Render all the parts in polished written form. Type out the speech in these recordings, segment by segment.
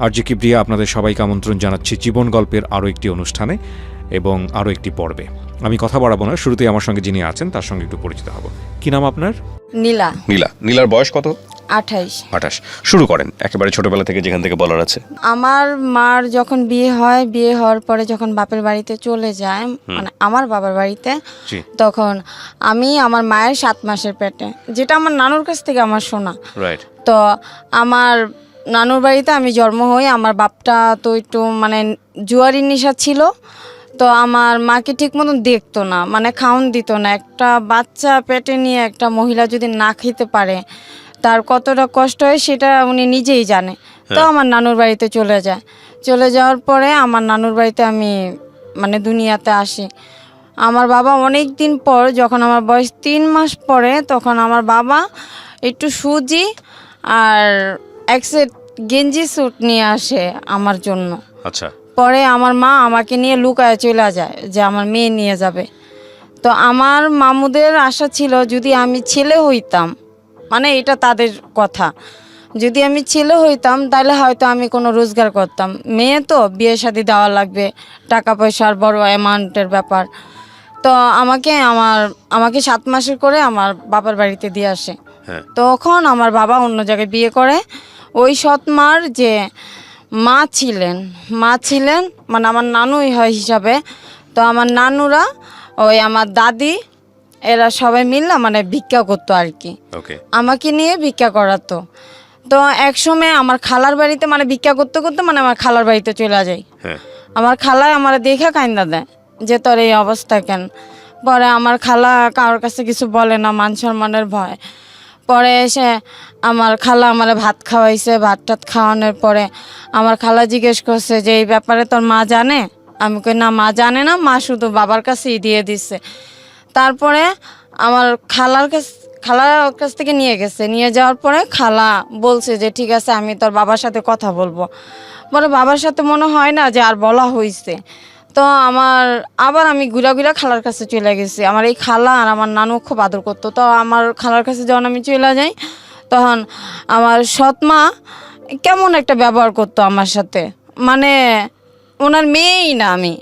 RJ Kibria আপনাদের সবাইকে আমন্ত্রণ জানাচ্ছি জীবন গল্পের আরও একটি অনুষ্ঠানে এবং আরও একটি পর্বে। আমি কথা বাড়াবো না, শুরুতেই আমার সঙ্গে যিনি আছেন তার সঙ্গে একটু পরিচিত হব। কি নাম আপনার? নীলা। নীলার বয়স কত? 28। শুরু করেন একেবারে ছোটবেলা থেকে, যেখান থেকে বলার আছে। আমার মার যখন বিয়ে হয়, বিয়ে হওয়ার পরে যখন বাপের বাড়িতে চলে যায়, মানে আমার বাবার বাড়িতে, তখন আমি আমার মায়ের 7 মাসের পেটে, যেটা আমার নানুর কাছ থেকে আমার শোনা। তো আমার নানুর বাড়িতে আমি জন্ম হই। আমার বাপটা তো একটু মানে জুয়ারির নেশা ছিল, তো আমার মাকে ঠিক মতন দেখতো না, মানে খাওন দিত না। একটা বাচ্চা পেটে নিয়ে একটা মহিলা যদি না খেতে পারে তার কতটা কষ্ট হয় সেটা উনি নিজেই জানে। তো আমার নানুর বাড়িতে চলে যায়। চলে যাওয়ার পরে আমার নানুর বাড়িতে আমি মানে দুনিয়াতে আসি। আমার বাবা অনেক দিন পর, যখন আমার বয়স 3 মাস পরে, তখন আমার বাবা একটু সুজি আর এক সেট গেঞ্জি স্যুট নিয়ে আসে আমার জন্য। আচ্ছা। পরে আমার মা আমাকে নিয়ে লুকায় চলে যায় যে আমার মেয়ে নিয়ে যাবে। তো আমার মামুদের আশা ছিল যদি আমি ছেলে হইতাম, মানে এটা তাদের কথা, যদি আমি ছেলে হইতাম তাহলে হয়তো আমি কোনো রোজগার করতাম। মেয়ে তো বিয়ে শাদী দেওয়া লাগবে, টাকা পয়সার বড় অ্যামাউন্টের ব্যাপার। তো আমাকে 7 মাসের করে আমার বাবার বাড়িতে দিয়ে আসে। তখন আমার বাবা অন্য জায়গায় বিয়ে করে। ওই সৎ মার যে মা ছিলেন মানে আমার নানুই হয় হিসাবে। তো আমার নানুরা, ওই আমার দাদি, এরা সবাই মিললে মানে ভিক্ষা করতো আর কি, আমাকে নিয়ে ভিক্ষা করাতো। তো একসময় আমার খালার বাড়িতে মানে ভিক্ষা করতে করতে মানে আমার খালার বাড়িতে চলে যাই। আমার খালায় আমার দেখে কাইন্দা দেয় যে তোর এই অবস্থা কেন। পরে আমার খালা কারোর কাছে কিছু বলে না, মান সম্মানের ভয়। পরে এসে আমার খালা আমার ভাত খাওয়াইছে। ভাত টাত খাওয়ানোর পরে আমার খালা জিজ্ঞেস করছে যে এই ব্যাপারে তোর মা জানে? আমি কই না, মা জানে না, মা শুধু বাবার কাছেই দিয়ে দিচ্ছে। তারপরে আমার খালার কাছ থেকে নিয়ে গেছে। নিয়ে যাওয়ার পরে খালা বলছে যে ঠিক আছে, আমি তোর বাবার সাথে কথা বলবো। পরে বাবার সাথে মনে হয় না যে আর বলা হয়েছে। তো আবার আমি ঘুরা খালার কাছে চলে গেছি। আমার এই খালা আর আমার নানু খুব আদর করতো। তো আমার খালার কাছে যখন আমি চলে যাই, তখন আমার সৎমা কেমন একটা ব্যবহার করতো আমার সাথে, মানে ওনার মেয়েই না আমি,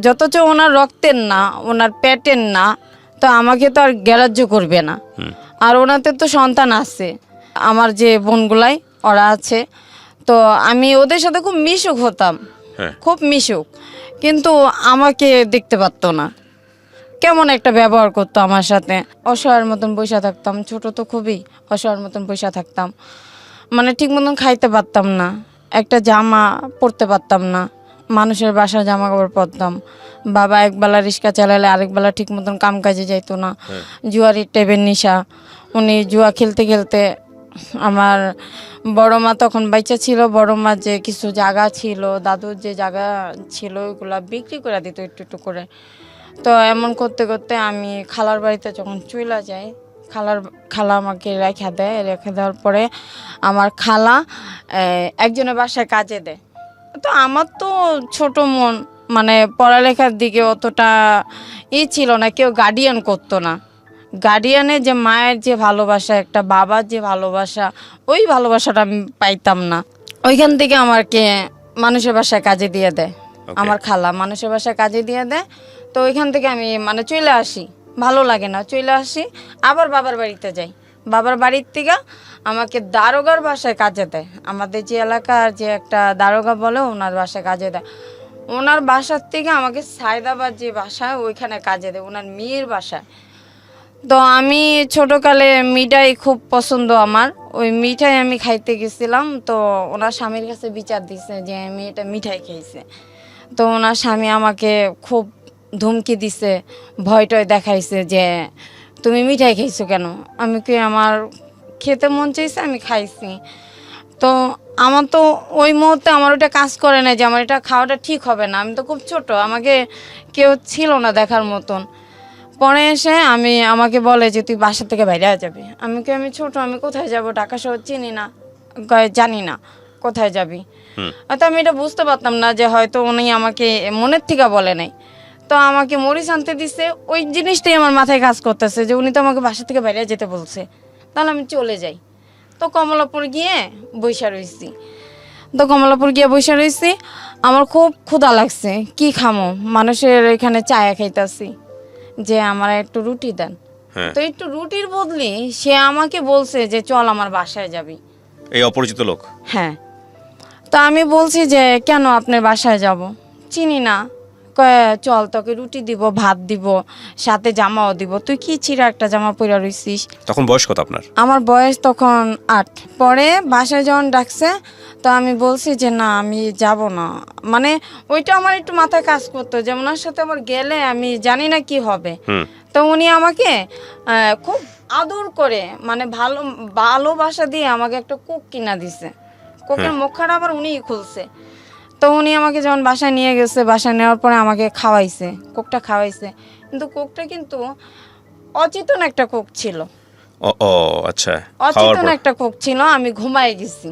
যতচ ওনার রক্তের না, ওনার পেটের না, তো আমাকে তো আর গ্রাহ্য করবে না। আর ওনাদের তো সন্তান আছে, আমার যে বোনগুলাই ওরা আছে। তো আমি ওদের সাথে খুব মিশুক হতাম, খুব মিশুক, কিন্তু আমাকে দেখতে পারতো না। কেমন একটা ব্যবহার করতো আমার সাথে। অসহায়ের মতন বসে থাকতাম, ছোট তো খুবই, অসহায়ের মতন বসে থাকতাম। মানে ঠিক মতন খাইতে পারতাম না, একটা জামা পরতে পারতাম না, মানুষের বাসার জামা কাপড় পরতাম। বাবা একবেলা রিক্সা চালালে আরেকবেলা ঠিক মতন কাম কাজে যাইতো না। জুয়ারির টেবের নেশা, উনি জুয়া খেলতে খেলতে, আমার বড় মা তখন বাচ্চা ছিল, বড় মা যে কিছু জায়গা ছিল, দাদুর যে জায়গা ছিল, ওইগুলা বিক্রি করে দিত একটু একটু করে। তো এমন করতে করতে আমি খালার বাড়িতে যখন চলে যাই, খালা আমাকে রেখে দেওয়ার পরে আমার খালা একজনের বাসায় কাজে দেয়। তো আমার তো ছোট মন, মানে পড়ালেখার দিকে অতটা ছিল না, কেউ গার্ডিয়ান করতো না। গার্ডিয়ানের যে মায়ের যে ভালোবাসা, একটা বাবার যে ভালোবাসা, ওই ভালোবাসাটা আমি পাইতাম না। ওইখান থেকে আমাকে মানুষের বাসায় কাজে দিয়ে দেয়। আমার খালা মানুষের বাসায় কাজে দিয়ে দেয়। তো ওইখান থেকে আমি মানে চলে আসি, ভালো লাগে না, চলে আসি, আবার বাবার বাড়িতে যাই। বাবার বাড়ির থেকে আমাকে দারোগার বাসায় কাজে দেয়। আমাদের যে এলাকার যে একটা দারোগা বলে, ওনার বাসায় কাজে দেয়। ওনার বাসার থেকে আমাকে সায়দাবাদ যে বাসায়, ওইখানে কাজে দেয়, ওনার মেয়ের বাসায়। তো আমি ছোটোকালে মিঠাই খুব পছন্দ আমার, ওই মিঠাই আমি খাইতে গেছিলাম। তো ওনার স্বামীর কাছে বিচার দিছে যে মেয়েটা মিঠাই খেয়েছে। তো ওনার স্বামী আমাকে খুব ধমকি দিছে, ভয় টয় দেখাইছে যে তুমি মিঠাই খাইছো কেন? আমি কি, আমার খেতে মন চাইছে, আমি খাইছি। তো আমার তো ওই মুহূর্তে আমার ওটা কাজ করে না যে আমার এটা খাওয়াটা ঠিক হবে না। আমি তো খুব ছোট, আমাকে কেউ ছিল না দেখার মতন। পরে এসে আমাকে বলে যে তুই বাসা থেকে বাইরে যাবি। আমি ছোট, আমি কোথায় যাব? ঢাকা শহর চিনি না, জানি না কোথায় যাবি। তো আমি এটা বুঝতে পারতাম না যে হয়তো উনি আমাকে মনের থেকে বলে নাই। তো আমাকে মরিচ আনতে দিছে, ওই জিনিসটাই আমার মাথায় কাজ করতেছে যে উনি তো আমাকে বাসা থেকে বাইরে যেতে বলছে, তাহলে আমি চলে যাই। তো কমলাপুর গিয়ে বৈশা রয়েছি। তো কমলাপুর গিয়ে বসে রয়েছি, আমার খুব ক্ষুধা লাগছে, কি খামো, মানুষের এখানে চায়া খাইতাছি, যে আমার একটু রুটি দেন। হ্যাঁ। তো একটু রুটির বদলে সে আমাকে বলছে যে চল আমার বাসায় যাবি। এই অপরিচিত লোক? হ্যাঁ। তো আমি বলছি যে কেন আপনার বাসায় যাব, চিনি না। কয় চল তোকে রুটি দিব, ভাত দিব, সাথে জামাও দিব, তুই কি ছিঁড়া একটা জামা পরে রইছিস। তখন বয়স কত আপনার? আমার বয়স তখন 8। পরে বাসায় যখন ডাকছে, তো আমি বলছি যে না আমি যাব না, মানে ওইটা আমার একটু মাথায় কাজ করতো যে ওনার সাথে আমার গেলে আমি জানি না কি হবে। তো উনি আমাকে খুব আদর করে, মানে ভালোবাসা দিয়ে আমাকে একটা কোক কিনা দিছে। কোকের মুখটা আবার উনিই খুলছে। তো উনি আমাকে যখন বাসায় নিয়ে গেছে, বাসায় নেওয়ার পরে আমাকে খাওয়াইছে, কোকটা খাওয়াইছে, কিন্তু কোকটা কিন্তু অচেতন একটা কোক ছিল। ও আচ্ছা। অচেতন একটা কোক ছিল। আমি ঘুমায় গেছি।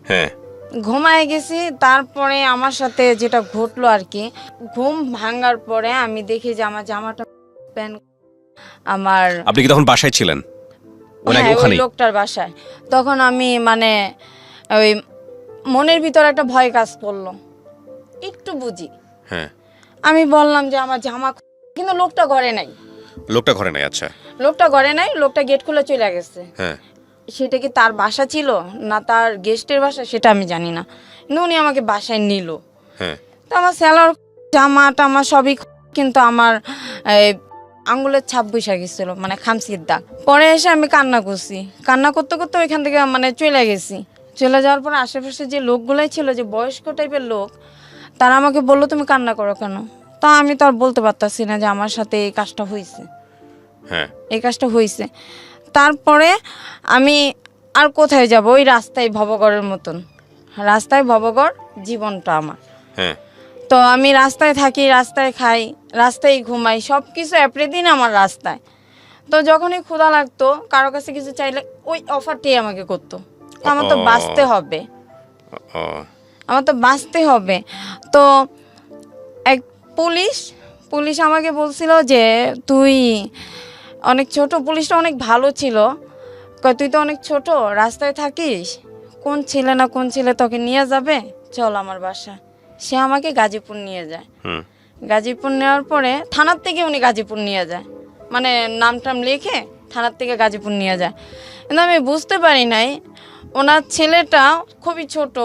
হ্যাঁ। ঘুমায় গেছি। তারপরে আমার সাথে যেটা ঘটলো আর কি, ঘুম ভাঙার পরে আমি দেখি যে আমার জামাটা প্যান্ট আমার। আপনি কি তখন বাসায় ছিলেন? হ্যাঁ, ওই লোকটার বাসায়। তখন আমি মানে ওই মনের ভিতর একটা ভয় কাজ করলো, একটু বুঝি। হ্যাঁ। আমি বললাম যে আমার জামা, কিন্তু লোকটা ঘরে নাই। লোকটা ঘরে নাই? আচ্ছা। লোকটা ঘরে নাই, লোকটা গেট খুলে চলে গেছে। হ্যাঁ। সেটা কি তার বাসা ছিল না তার গেস্টের বাসা সেটা আমি জানি না, কিন্তু উনি আমাকে বাসায় নিল। হ্যাঁ। তো আমার স্যালার জামা টামা সবই, কিন্তু আমার আঙ্গুলের ছাপ বসে গেছিল, মানে খামচির দাগ। পরে এসে আমি কান্না করছি, কান্না করতে করতে ওইখান থেকে মানে চলে গেছি। চলে যাওয়ার পর আশেপাশে যে লোকগুলাই ছিল, যে বয়স্ক টাইপের লোক, তারা আমাকে বললো তুমি কান্না করো কেন। তা আমি তো আর বলতে পারতাছি না যে আমার সাথে এই কাজটা হয়েছে। হ্যাঁ। এই কাজটা হয়েছে। তারপরে আমি আর কোথায় যাব, ওই রাস্তায় ভবঘরের মতন, রাস্তায় ভবঘর জীবনটা আমার। হ্যাঁ। তো আমি রাস্তায় থাকি, রাস্তায় খাই, রাস্তায় ঘুমাই, সব কিছু এপ্রিদিন আমার রাস্তায়। তো যখনই ক্ষুধা লাগতো, কারো কাছে কিছু চাইলে ওই অফারটাই আমাকে করতো। তো আমার তো বাঁচতে হবে, আমার তো বাঁচতে হবে। তো এক পুলিশ আমাকে বলছিল যে তুই অনেক ছোট, পুলিশটা অনেক ভালো ছিল, কয় তুই তো অনেক ছোট, রাস্তায় থাকিস, কোন ছেলে না কোন ছেলে তোকে নিয়ে যাবে, চল আমার বাসায়। সে আমাকে গাজীপুর নিয়ে যায়। গাজীপুর নেওয়ার পরে থানার থেকে উনি গাজীপুর নিয়ে যায়, মানে নাম টাম লিখে থানার থেকে গাজীপুর নিয়ে যায়। কিন্তু আমি বুঝতে পারি নাই ওনার ছেলেটা খুবই ছোট,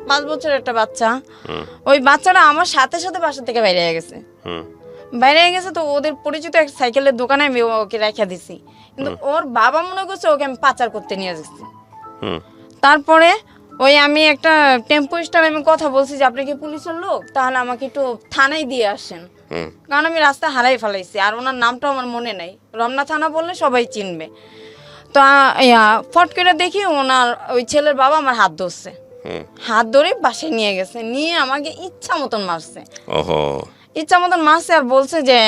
5 বছরের একটা বাচ্চা। ওই বাচ্চাটা আমার সাথে সাথে বাসা থেকে বাইরে গেছে। তো ওদের পরিচিত এক সাইকেলের দোকানে আমি ওকে রেখে দিছি, কিন্তু ওর বাবা মনে করছে ওকে আমি পাচার করতে নিয়ে যাচ্ছি। তারপরে ওই আমি একটা টেম্পো স্ট্যান্ডে আমি কথা বলছি যে আপনি কি পুলিশের লোক, তাহলে আমাকে একটু থানায় দিয়ে আসেন, কারণ আমি রাস্তা হারাই ফেলাইছি, আর ওনার নামটাও আমার মনে নাই। রমনা থানা বললে সবাই চিনবে। তো ফট করে দেখি ওনার ওই ছেলের বাবা আমার হাত ধরছে, হাত ধরে বাসায় নিয়ে গেছে, নিয়ে আমাকে ইচ্ছা মতন মারছে। ইচ্ছা মতন মারছে আর বলছে যে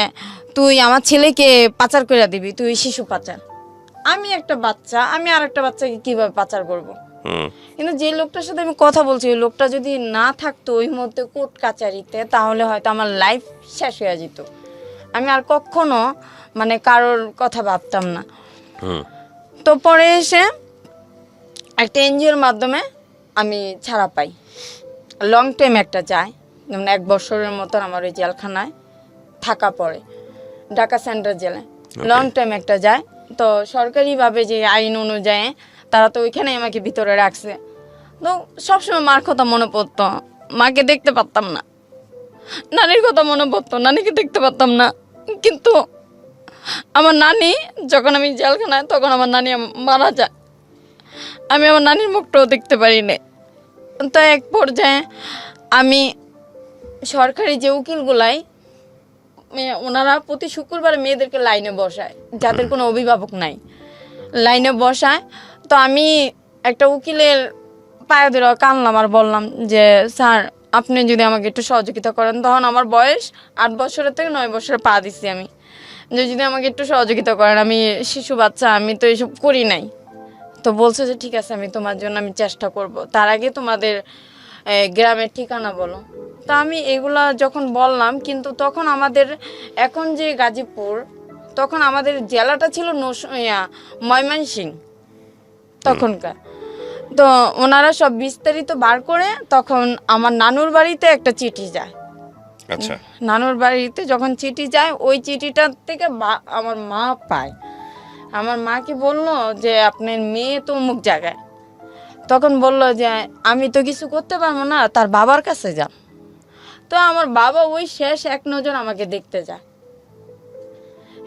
তুই আমার ছেলেকে পাচার করে দিবি, তুই শিশু পাচার। আমি একটা বাচ্চা, আমি আর একটা বাচ্চাকে কিভাবে পাচার করব। কিন্তু যে লোকটার সাথে আমি কথা বলছি, ওই লোকটা যদি না থাকতো ওই মধ্যে কোর্ট কাচারিতে, তাহলে হয়তো আমার লাইফ শেষ হয়ে যেত। আমি আর কখনো মানে কারোর কথা ভাবতাম না। তো পরে এসে একটা এনজিওর মাধ্যমে আমি ছাড়া পাই, লং টাইম একটা যায়, যেমন 1 বছরের মতন আমার ওই জেলখানায় থাকা পড়ে, ঢাকা সেন্ট্রাল জেলে লং টাইম একটা যায়। তো সরকারিভাবে যে আইন অনুযায়ী তারা তো ওইখানেই আমাকে ভিতরে রাখছে। তো সবসময় মার কথা মনে পড়তো, মাকে দেখতে পারতাম না, নানির কথা মনে পড়তো, নানিকে দেখতে পারতাম না। কিন্তু আমার নানি যখন আমি জেলখানায়, তখন আমার নানি মারা যায়, আমি আমার নানির মুখটাও দেখতে পারি না। তো এক পর্যায়ে আমি সরকারি যে উকিলগুলাই, ওনারা প্রতি শুক্রবারে মেয়েদেরকে লাইনে বসায়, যাদের কোনো অভিভাবক নাই, লাইনে বসায়। তো আমি একটা উকিলের পায়ে ধরে কানলাম আর বললাম যে স্যার আপনি যদি আমাকে একটু সহযোগিতা করেন। তখন আমার বয়স 8 বছরের থেকে 9 বছরে পা দিচ্ছি আমি, যে যদি আমাকে একটু সহযোগিতা করেন, আমি শিশু বাচ্চা, আমি তো এসব করি নাই। তো বলছে যে ঠিক আছে, আমি তোমার জন্য আমি চেষ্টা করব, তার আগে তোমাদের গ্রামের ঠিকানা বলো। তা আমি এগুলা যখন বললাম, কিন্তু তখন আমাদের এখন যে গাজীপুর, তখন আমাদের জেলাটা ছিল ময়মনসিংহ তখনকার। তো ওনারা সব বিস্তারিত বার করে তখন আমার নানুর বাড়িতে একটা চিঠি যায়। আচ্ছা নানুর বাড়িতে যখন চিঠি যায় ওই চিঠিটার থেকে আমার মা পায়। আমার মাকে বললো যে আপনার মেয়ে তো অমুক জায়গায়। তখন বলল যে আমি তো কিছু করতে পারবো না, তার বাবার কাছে যান। তো আমার বাবা ওই শেষ এক নজর আমাকে দেখতে যায়,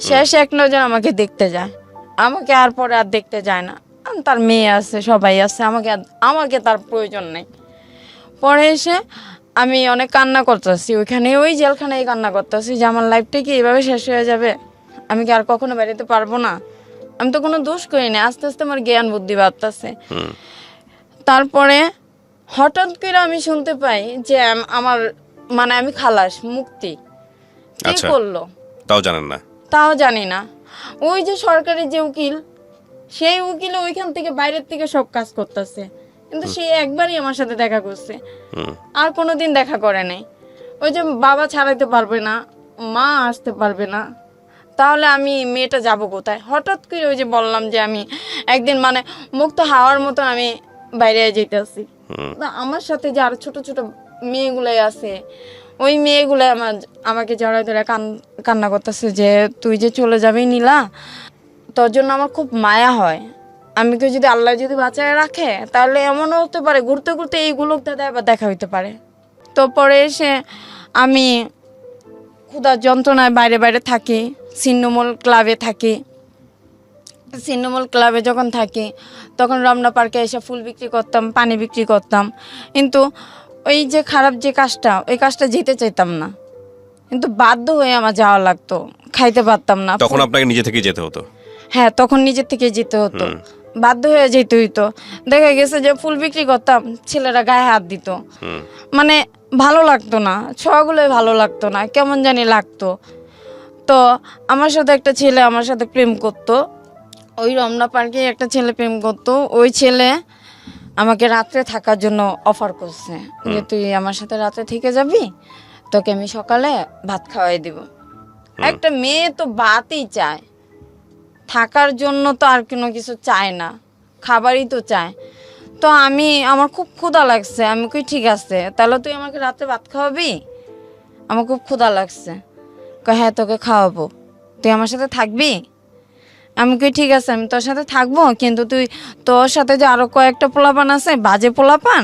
শেষ এক নজর আমাকে দেখতে যায়, আমাকে আর পরে আর দেখতে যায় না। তার মেয়ে আছে, সবাই আছে, আমাকে তার প্রয়োজন নেই। পরে এসে আমি অনেক কান্না করতেছি, ওইখানে ওই জেলখানায় কান্না করতেছি যে আমার লাইফটা কি এভাবে শেষ হয়ে যাবে, আমি কি আর কখনো বেরোতে পারবো না। আমি তো কোনো দোষ করিনি, আস্তে আস্তে আমার জ্ঞান বুদ্ধি বাড়তেছে। তারপরে হঠাৎ করে আমি শুনতে পাই যে আমার মানে আমি খালাস, মুক্তি। কে আচ্ছা। করলো তাও জানেন না? তাও জানি না। ওই যে সরকারি যে উকিল, সেই উকিল ওইখান থেকে বাইরের থেকে সব কাজ করতেছে, কিন্তু সে একবারই আমার সাথে দেখা করছে, আর কোনোদিন দেখা করে নাই। ওই যে বাবা ছাড়াইতে পারবে না, মা আসতে পারবে না, তাহলে আমি মেয়েটা যাব কোথায়? হঠাৎ করে ওই যে বললাম যে আমি একদিন মানে মুক্ত হাওয়ার মতন আমি বাইরে যেতেছি। আমার সাথে যে আরো ছোট ছোট মেয়েগুলাই আছে, ওই মেয়েগুলো আমাকে জড়াই ধরে কান্না করতেছে যে তুই যে চলে যাবি নীলা, তোর জন্য আমার খুব মায়া হয়। আমি কেউ যদি আল্লাহ যদি বাঁচায় রাখে তাহলে এমনও হতে পারে ঘুরতে ঘুরতে এইগুলো দাদা আবার দেখা হইতে পারে। তো পরে এসে আমি ক্ষুধার যন্ত্রণায় বাইরে বাইরে থাকি, ছিন্নমূল ক্লাবে থাকি। ছিন্নমূল ক্লাবে যখন থাকি তখন রমনা পার্কে এসে ফুল বিক্রি করতাম, পানি বিক্রি করতাম, কিন্তু ওই যে খারাপ যে কাজটা, ওই কাজটা যেতে চাইতাম না, কিন্তু বাধ্য হয়ে আমার যাওয়া লাগতো, খাইতে পারতাম না। তখন আপনাকে নিজে থেকে যেতে হতো? হ্যাঁ, তখন নিজের থেকে যেতে হতো, বাধ্য হয়ে যেতে হইতো। দেখা গেছে যে ফুল বিক্রি করতাম, ছেলেরা গায়ে হাত দিত, মানে ভালো লাগতো না, ছোঁয়াগুলোই ভালো লাগতো না, কেমন জানি লাগতো। তো আমার সাথে একটা ছেলে আমার সাথে প্রেম করতো, ওই রমনা পার্কে একটা ছেলে প্রেম করতো। ওই ছেলে আমাকে রাত্রে থাকার জন্য অফার করছে যে তুই আমার সাথে রাতে থেকে যাবি, তোকে আমি সকালে ভাত খাওয়াই দিব। একটা মেয়ে তো ভাতই চায়, থাকার জন্য তো আর কোনো কিছু চায় না, খাবারই তো চায়। তো আমার খুব ক্ষুধা লাগছে, আমি কই ঠিক আছে তাহলে তুই আমাকে রাতে ভাত খাওয়াবি, আমার খুব ক্ষুধা লাগছে। কয় হ্যাঁ তোকে খাওয়াবো, তুই আমার সাথে থাকবি? আমি কই ঠিক আছে আমি তোর সাথে থাকবো, কিন্তু তুই তোর সাথে যে আরো কয়েকটা পোলাপান আছে, বাজে পোলাপান,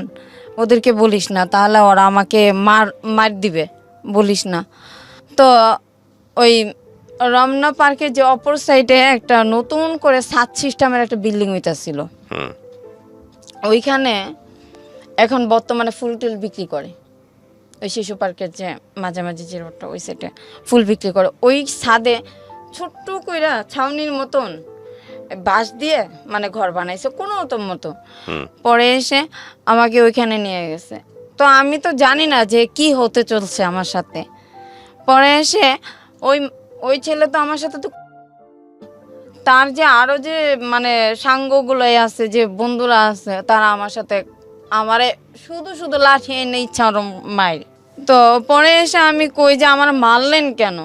ওদেরকে বলিস না, তাহলে ওরা আমাকে মার দিবে, বলিস না। তো ওই রমনা পার্কের যে অপর সাইডে একটা নতুন করে সাত সিস্টেমের একটা বিল্ডিং হইতাছিল, ওইখানে এখন বর্তমানে ফুল টুল বিক্রি করে। ওই শিশু পার্কের যে মাঝামাঝি যে রোডটা, ওই সাইডে ফুল বিক্রি করে। ওই ছাদে ছোট্ট কইরা ছাউনির মতন বাঁশ দিয়ে মানে ঘর বানাইছে কোনো মতো। পরে এসে আমাকে ওইখানে নিয়ে গেছে। তো আমি তো জানি না যে কি হতে চলছে আমার সাথে। পরে এসে ওই ছেলে তো আমার সাথে তো, তার যে আরো যে মানে সাঙ্গগুলো আছে, যে বন্ধুরা আছে, তারা আমার সাথে আমারে শুধু শুধু লাঠি এনে ইচ্ছা মায়ের। তো পরে এসে আমি কই যে আমার মারলেন কেন?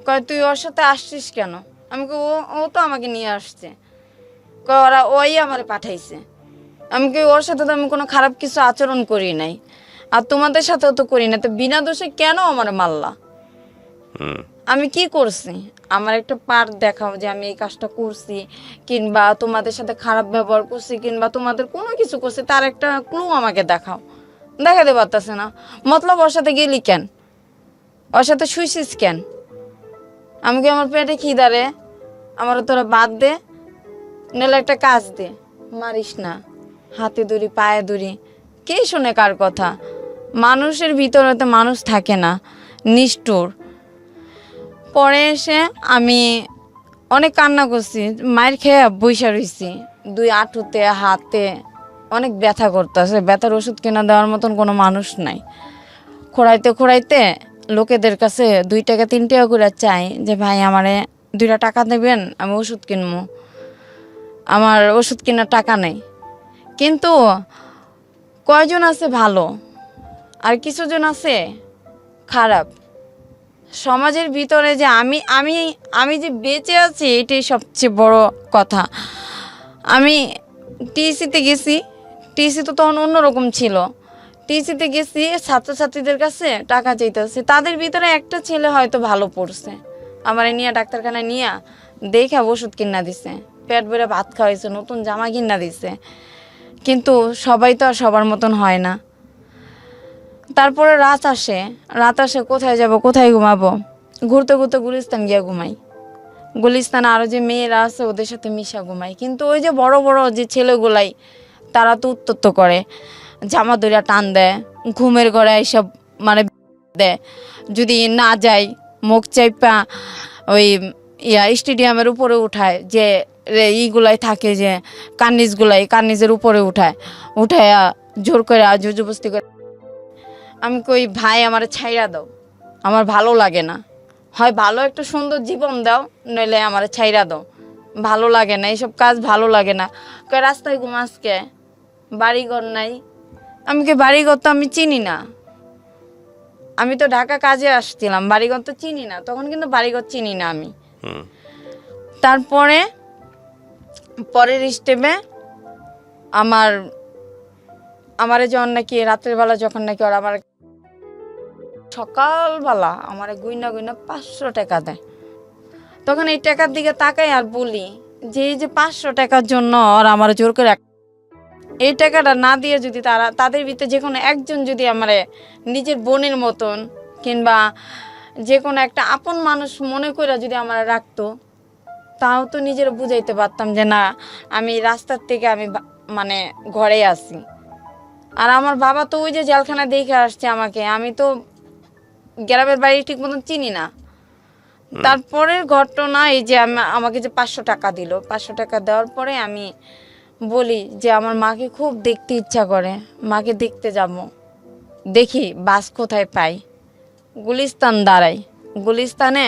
কয় তুই ওর সাথে আসছিস কেন? আমি কই ও তো আমাকে নিয়ে আসছে। কয় ওই আমারে পাঠাইছে। আমি কই ওর সাথে তো আমি কোনো খারাপ কিছু আচরণ করি নাই, আর তোমাদের সাথেও তো করি না, তো বিনা দোষে কেন আমার মারলা? আমি কি করছি? আমার একটা পার্ট দেখাও যে আমি এই কাজটা করছি, কিংবা তোমাদের সাথে খারাপ ব্যবহার করছি, কিংবা তোমাদের কোনো কিছু করছি, তার একটা ক্লু আমাকে দেখাও। দেখাতে পারতেছে না। মতলব ওর সাথে গেলি কেন? ওর সাথে শুইছিস কেন? আমি কি আমার পেটে খিদারে, আমারও তোরা বাদ দে, নাহলে একটা কাজ দে, মারিস না, হাতে ধরি পায়ে ধরি, কে শোনে কার কথা? মানুষের ভিতরে তো মানুষ থাকে না, নিষ্ঠুর। পরে এসে আমি অনেক কান্না করছি, মায়ের খেয়ে বইসা রইছি, দুই আঁটুতে হাতে অনেক ব্যথা করতেছে, ব্যথার ওষুধ কিনা দেওয়ার মতন কোনো মানুষ নাই। খোঁড়াইতে খোঁড়াইতে লোকেদের কাছে 2 টাকা 3 টাকা করে চাই যে ভাই আমারে 2টা টাকা দেবেন, আমি ওষুধ কিনবো। আমার ওষুধ কেনার টাকা নেই। কিন্তু কয়জন আছে ভালো, আর কিছুজন আছে খারাপ। সমাজের ভিতরে যে আমি আমি আমি যে বেঁচে আছি, এটাই সবচেয়ে বড় কথা। আমি টিএসসিতে গেছি, টিসি তো তখন অন্যরকম ছিল। টিসিতে গেছি ছাত্রছাত্রীদের কাছে টাকা চাইতেছে, তাদের ভিতরে একটা ছেলে হয়তো ভালো পড়ছে, আমার নিয়ে ডাক্তারখানায় নিয়ে দেখা ওষুধ কিনা দিছে, পেট ভরে ভাত খাওয়াইছে, নতুন জামা কিনা দিছে। কিন্তু সবাই তো আর সবার মতন হয় না। তারপরে রাত আসে কোথায় যাব, কোথায় ঘুমাবো? ঘুরতে ঘুরতে গুলিস্তান গিয়ে ঘুমাই। গুলিস্তানে আরও যে মেয়েরা আছে ওদের সাথে মিশা ঘুমাই। কিন্তু ওই যে বড় বড় যে ছেলেগুলাই, তারা তো উত্তপ্ত করে, জামা দইরা টান দেয়, ঘুমের ঘরে এইসব মানে দেয়। যদি না যাই মুখ চাইপা ওই স্টেডিয়ামের উপরে উঠায়, যে ইগুলাই থাকে যে কার্নিজের উপরে উঠায় জোর করে জবরদস্তি করে। আমি কই ভাই আমার ছাইরা দাও, আমার ভালো লাগে না, হয় ভালো একটা সুন্দর জীবন দাও, নইলে আমার ছাইরা দাও, ভালো লাগে না এইসব কাজ, ভালো লাগে না। কয় রাস্তায় ঘুমাসকে, বাড়িঘর নাই। আমি কি বাড়িঘর তো আমি চিনি না, আমি তো ঢাকা কাজে আসছিলাম, বাড়িঘর তো চিনি না, তখন কিন্তু বাড়িঘর চিনি না আমি। তারপরে পরের স্টেপে আমার যখন নাকি রাত্রের বেলা, যখন নাকি ওরা আমার সকালবেলা আমার গুইনা 500 টাকা দেয়, তখন এই টাকার দিকে তাকাই আর বলি যে এই যে 500 টাকার জন্য ওরা আমার জোর করে এই টাকাটা না দিয়ে যদি তাদের ভিতরে যে কোনো একজন যদি আমার নিজের বোনের মতন কিংবা যে কোনো একটা আপন মানুষ মনে করে যদি আমার রাখতো, তাও তো নিজের বুঝাইতে পারতাম যে না, আমি রাস্তার থেকে আমি মানে ঘরে আসি। আর আমার বাবা তো ওই যে জেলখানায় দেখে আসছে আমাকে, আমি তো গ্রামের বাড়ি ঠিক মতন চিনি না। তারপরের ঘটনা এই যে আমাকে যে 500 টাকা দিল, 500 টাকা দেওয়ার পরে আমি বলি যে আমার মাকে খুব দেখতে ইচ্ছা করে, মাকে দেখতে যাব, দেখি বাস কোথায় পাই। গুলিস্তান দাঁড়াই, গুলিস্তানে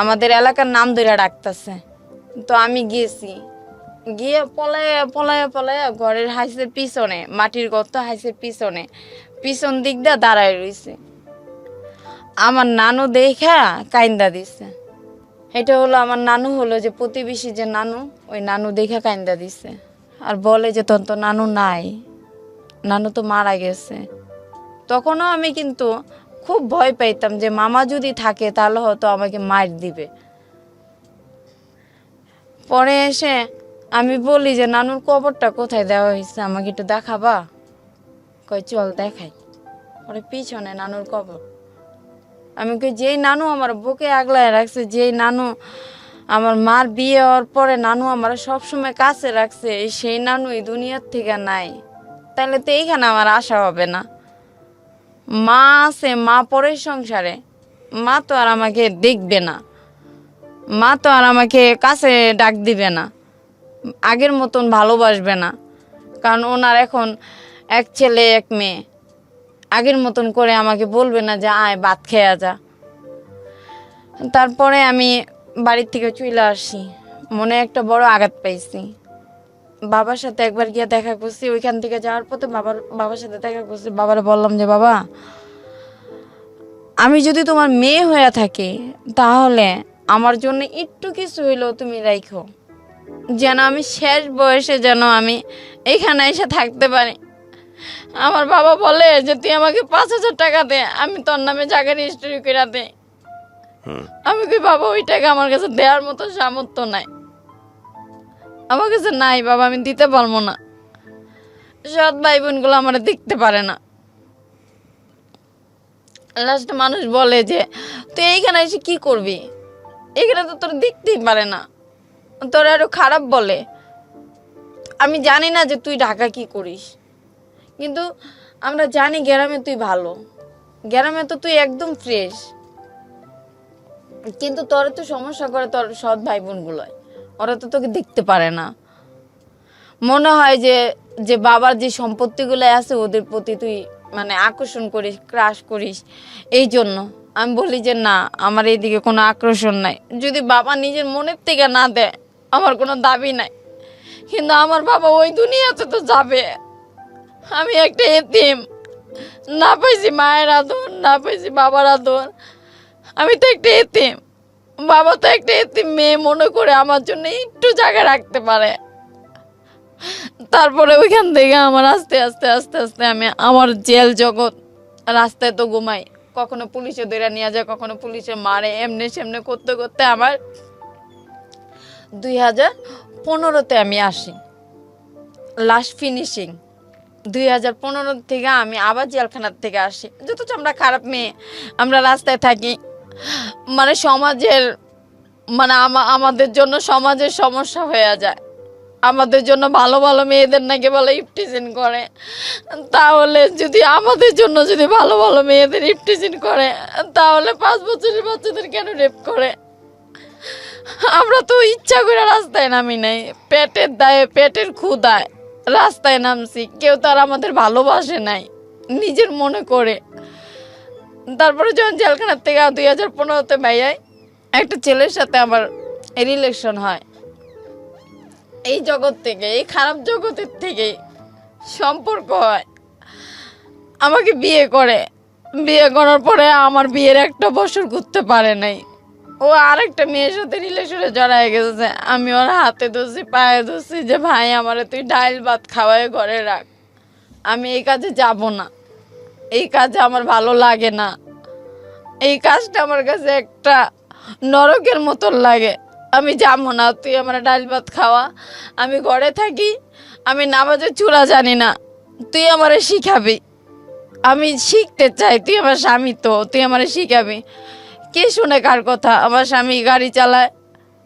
আমাদের এলাকার নাম ধরে ডাকতেছে। তো আমি গিয়ে পলায় ঘরের হাইসের পিছনে, মাটির গর্ত হাইসের পিছন দিক দিয়ে দাঁড়ায় রয়েছে। আমার নানু দেখা কাইন্দা দিছে। এটা হলো আমার নানু, হলো যে প্রতিবেশী যে নানু, ওই নানু দেখা কাইন্দা দিছে আর বলে যে তোর তো নানু নাই, নানু তো মারা গেছে। তখনও আমি কিন্তু খুব ভয় পাইতাম যে মামা যদি থাকে তাহলে হয়তো আমাকে মার দিবে। পরে এসে আমি বলি যে নানুর কবরটা কোথায় দেওয়া হয়েছে, আমাকে একটু দেখাবা? কই চল দেখাই। ওরে পিছনে নানুর কবর। আমি কই যেই নানু আমার বুকে আগলায় রাখছে, যেই নানু আমার মার বিয়ে হওয়ার পরে নানু আমার সবসময় কাছে রাখছে, সেই নানু এই দুনিয়ার থেকে নাই, তাহলে তো এইখানে আমার আশা হবে না। মা আছে, মা পরের সংসারে, মা তো আর আমাকে দেখবে না, মা তো আর আমাকে কাছে ডাক দিবে না, আগের মতন ভালোবাসবে না, কারণ ওনার এখন এক ছেলে এক মেয়ে, আগের মতন করে আমাকে বলবে না যে আয় ভাত খেয়ে যা। তারপরে আমি বাড়ির থেকে চলে আসি, মনে একটা বড় আঘাত পাইছি। বাবার সাথে একবার গিয়ে দেখা করছি, ওইখান থেকে যাওয়ার পথে বাবার সাথে দেখা করছি। বাবারে বললাম যে বাবা, আমি যদি তোমার মেয়ে হয়ে থাকি তাহলে আমার জন্য একটু কিছু হইলেও তুমি রাখো, যেন আমি শেষ বয়সে যেন আমি এখানে এসে থাকতে পারি। আমার বাবা বলে যে তুই আমাকে 5,000 টাকা দে, আমি তোর নামে জায়গা রেজিস্ট্রি করে দে। আমি কি বাবা, ওই টাকা আমার কাছে দেওয়ার মতো সামর্থ্য নাই, আমার কাছে নাই বাবা, আমি দিতে পারবো না। সৎ ভাই বোনগুলো আমার দেখতে পারে না। লাস্টে মানুষ বলে যে তুই এইখানে এসে কি করবি, এখানে তো তোর দেখতেই পারে না, তোর আরো খারাপ বলে। আমি জানি না যে তুই ঢাকা কি করিস, কিন্তু আমরা জানি গ্রামে তুই ভালো, গ্রামে তো তুই একদম ফ্রেশ, কিন্তু তোর তো সমস্যা করে তোর সৎ ভাই বোনগুলো, ওরা তো তোকে দেখতে পারে না। মনে হয় যে বাবার যে সম্পত্তিগুলো আছে ওদের প্রতি তুই মানে আকর্ষণ করিস, ক্রাশ করিস, এই জন্য। আমি বলি যে না, আমার এইদিকে কোনো আকর্ষণ নাই, যদি বাবা নিজের মনের থেকে না দেয় আমার কোনো দাবি নাই, কিন্তু আমার বাবা ওই দুনিয়াতে তো যাবে। আমি একটা এতিম, না পাইছি মায়ের আদর, না পাইছি বাবার আদর, আমি তো একটা এতিম। বাবা তো একটা এতিম মেয়ে মনে করে আমার জন্য একটু জায়গা রাখতে পারে, তারপরে ওইখান থেকে আমার আস্তে আস্তে আস্তে আস্তে আমি আমার জেল জগৎ, রাস্তায় তো ঘুমাই, কখনো পুলিশে ধরে নিয়ে যায়, কখনো পুলিশে মারে, এমনি সেমনি করতে করতে আমার 2015-তে আমি আসি লাস্ট ফিনিশিং। 2015 থেকে আমি আবার জেলখানার থেকে আসি। যথচ আমরা খারাপ মেয়ে, আমরা রাস্তায় থাকি, মানে সমাজের মানে আমাদের জন্য সমাজের সমস্যা হয়ে যায়। আমাদের জন্য ভালো ভালো মেয়েদের নাকি বলে ইফটিজিং করে, তাহলে যদি আমাদের জন্য যদি ভালো ভালো মেয়েদের ইফটিজিং করে, তাহলে 5 বছরের বাচ্চাদের কেন রেপ করে? আমরা তো ইচ্ছা করে রাস্তায় নামি নাই, পেটের দায়ে পেটের ক্ষুধায় রাস্তায় নামছি। কেউ তো আর আমাদের ভালোবাসে নাই, নিজের মনে করে। তারপরে যখন জেলখানার থেকে 2015-তে ভাইয়াই একটা ছেলের সাথে আমার রিলেশন হয়, এই জগৎ থেকে, এই খারাপ জগতের থেকে সম্পর্ক হয়, আমাকে বিয়ে করে। বিয়ে করার পরে আমার বিয়ের 1 বছর ঘুরতে পারে নাই, ও আরেকটা মেয়ের সাথে রিলেশনে জড়ায় গেছে। আমি ওর হাতে ধরছি, পায়ে ধরছি যে ভাই আমারে তুই ডাইল ভাত খাওয়ায় ঘরে রাখ, আমি এই কাজে যাব না, এই কাজে আমার ভালো লাগে না, এই কাজটা আমার কাছে একটা নরকের মতন লাগে, আমি যাবো না, তুই আমার ডাল ভাত খাওয়া, আমি ঘরে থাকি, আমি নামাজের চূড়া জানি না, তুই আমারে শিখাবি, আমি শিখতে চাই, তুই আমার স্বামী, তো তুই আমারে শিখাবি। কে শুনে কার কথা? আমার স্বামী গাড়ি চালায়,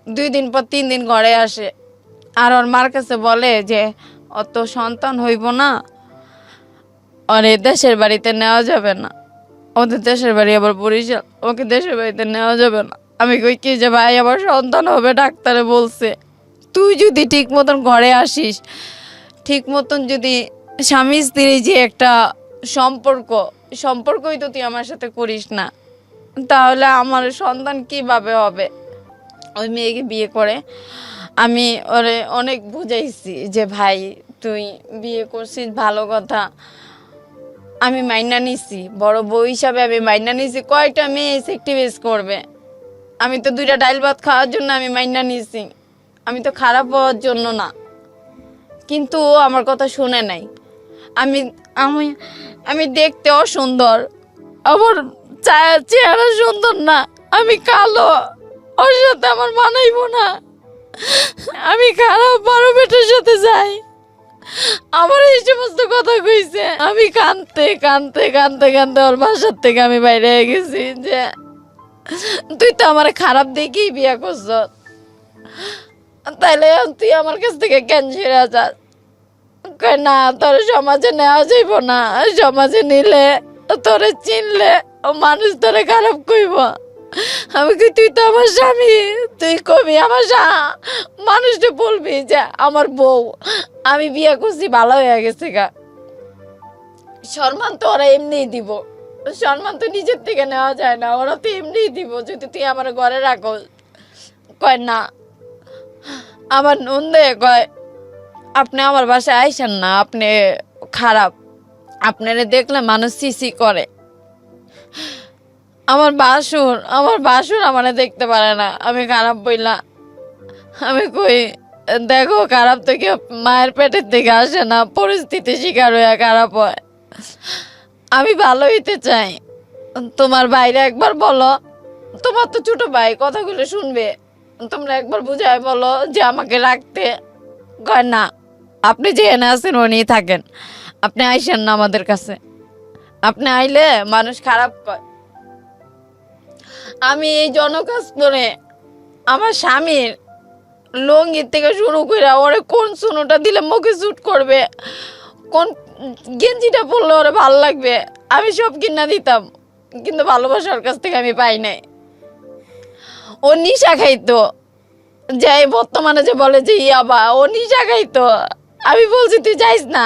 2 দিন পর 3 দিন ঘরে আসে, আর ওর মার কাছে বলে যে অত সন্তান হইব না, ওরে দেশের বাড়িতে নেওয়া যাবে না, ওদের দেশের বাড়ি আবার বরিশাল, ওকে দেশের বাড়িতে নেওয়া যাবে না। আমি কই কি যে ভাই আবার সন্তান হবে, ডাক্তারে বলছে তুই যদি ঠিক মতন ঘরে আসিস, ঠিক মতন যদি স্বামী স্ত্রী যে একটা সম্পর্কই তো তুই আমার সাথে করিস না, তাহলে আমার সন্তান কিভাবে হবে? ওই মেয়েকে বিয়ে করে আমি ওরে অনেক বুঝাইছি যে ভাই তুই বিয়ে করছিস ভালো কথা, আমি মাইনা নিছি, বড় বউ হিসাবে আমি মাইনা নিছি। কয়টা মেয়ে সেক্টিভাইজ করবে? আমি তো 2টা ডাইল ভাত খাওয়ার জন্য আমি মাইনা নিছি, আমি তো খারাপ হওয়ার জন্য না। কিন্তু ও আমার কথা শুনে নাই। আমি আমি আমি দেখতেও সুন্দর, আমার চেহারা সুন্দর না, আমি কালো, ওর সাথে আমার মানাইব না, আমি খারাপ, বড় বেটার সাথে যাই, আমার এই সমস্ত কথা কইছে। আমি কাঁদতে কাঁদতে কাঁদতে কাঁদতে ওর বাসার থেকে আমি বাইরে হয়ে গেছি যে তুই তো আমার খারাপ দেখেই বিয়ে করছ, তাইলে তুই আমার কাছ থেকে কেন ছেড়ে যাস? কই না, তোর সমাজে নেওয়া যাইব না, সমাজে নিলে তোরে চিনলে মানুষ তোরে খারাপ কইব। আমি কই তুই তো আমার স্বামী, তুই কবি আমার মানুষটা বলবি যে আমার বউ, আমি বিয়ে করছি ভালো হয়ে গেছে গা। সম্মান তো ওরা এমনিই দিব, সম্মান তো নিজের থেকে নেওয়া যায় না, ওরা তো এমনিই দিব যদি তুই আমার ঘরে রাখো। কয় না, আমার নন্দে কয় আপনি আমার বাসায় আইসেন না, আপনি খারাপ, আপনারে দেখলে মানুষ সিসি করে। আমার বাসুর আমারে দেখতে পারে না, আমি খারাপ বইলা। আমি কই দেখো, খারাপ তো কেউ মায়ের পেটের থেকে আসে না, পরিস্থিতি শিকার হয়ে খারাপ হয়। আমি ভালো হইতে চাই, তোমার বাইরে একবার বলো, তোমার তো ছোট ভাই কথাগুলো শুনবে, তোমরা একবার বুঝায় বলো যে আমাকে রাখতে। কয় না, আপনি যে এনে আছেন উনি থাকেন, আপনি আইসেন না আমাদের কাছে, আপনি আইলে মানুষ খারাপ কয়। আমি এই জনকাশপুরে আমার স্বামীর লঙ্গির থেকে শুরু করে ওরে কোন সুনোটা দিলে মুখে শুট করবে, কোন গেঞ্জিটা পরলে ওরে ভালো লাগবে, আমি সব কিনা দিতাম, কিন্তু ভালোবাসার কাছ থেকে আমি পাই নাই। ও নিশা খাইতো, যে বর্তমানে যে বলে যে ইয়াবা, ও নিশা খাইতো। আমি বলছি তুই যাইস না,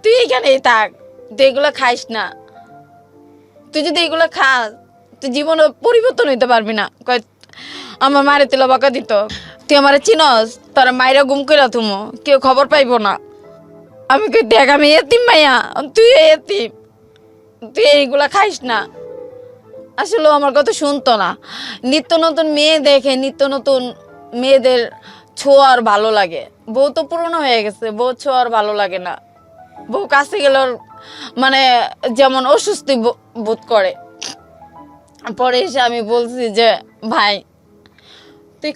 তুই এখানেই থাক, তুই এগুলো খাইস না, তুই যদি এগুলো খাস তুই জীবনে পরিবর্তন হইতে পারবি না। কয় আমার মারে তুলা বাঁকা দিত, তুই আমার চিনস, তোর মায়েরা গুম করে তুমো, কেউ খবর পাইব না। আমি কই দেখ আমি এতিম মাইয়া, তুই এতিম, তুই এইগুলা খাইস না। আসলে আমার কথা শুনতো না। নিত্য নতুন মেয়ে দেখে, নিত্য নতুন মেয়েদের ছোঁয়ার ভালো লাগে। বউ তো পুরনো হয়ে গেছে, বউ ছোঁয়ার ভালো লাগে না। বউ কাছে গেলে ওর মানে যেমন অস্বস্তি বোধ করে। পরে এসে আমি বলছি যে ভাই তুই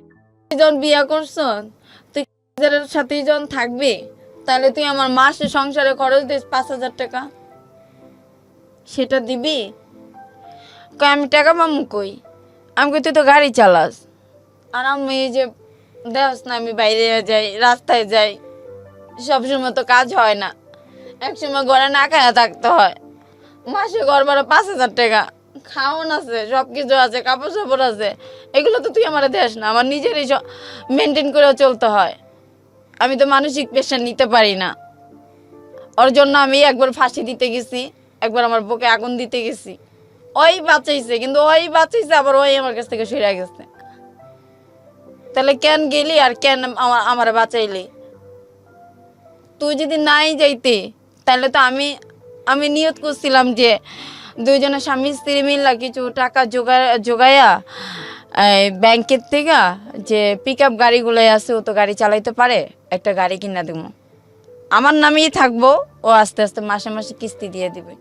যখন বিয়ে করছ, তুই সাথেই যখন থাকবি, তাহলে তুই আমার মাসে সংসারে খরচ দিস 5,000 টাকা, সেটা দিবি? কই আমি টাকা পাবো কই? আমি কই তুই তো গাড়ি চালাস, আর আমি এই যে দেখ না আমি বাইরে যাই, রাস্তায় যাই, সবসময় তো কাজ হয় না, একসময় ঘরে না খায়া থাকতে হয়। মাসে ঘর ভাড়া 5,000 টাকা, খাওয়ান আছে, সবকিছু আছে, কাপড় চাপড় আছে, এগুলো তো তুই আমার দেশ না, আমার নিজেরই মেনটেন করে চলতে হয়। আমি তো মানসিক প্রেশার নিতে পারি না। ওর জন্য আমি একবার ফাঁসি দিতে গেছি, একবার আমার বুকে আগুন দিতে গেছি। ওই বাঁচাইছে, কিন্তু ওই বাঁচাইছে আবার ওই আমার কাছ থেকে সরে গেছে। তাহলে কেন গেলি আর কেন আমার বাঁচাইলি? তুই যদি নাই যাইতে, তাহলে তো আমি নিয়ত করছিলাম যে দুইজনের স্বামী স্ত্রী মিল্লা কিছু টাকা জোগাইয়া ব্যাংকের থেকে যে পিক আপ গাড়িগুলো আছে, ও তো গাড়ি চালাইতে পারে, একটা গাড়ি কিনা দেবো, আমার নামেই থাকবো, ও আস্তে আস্তে মাসে মাসে কিস্তি দিয়ে দিবে,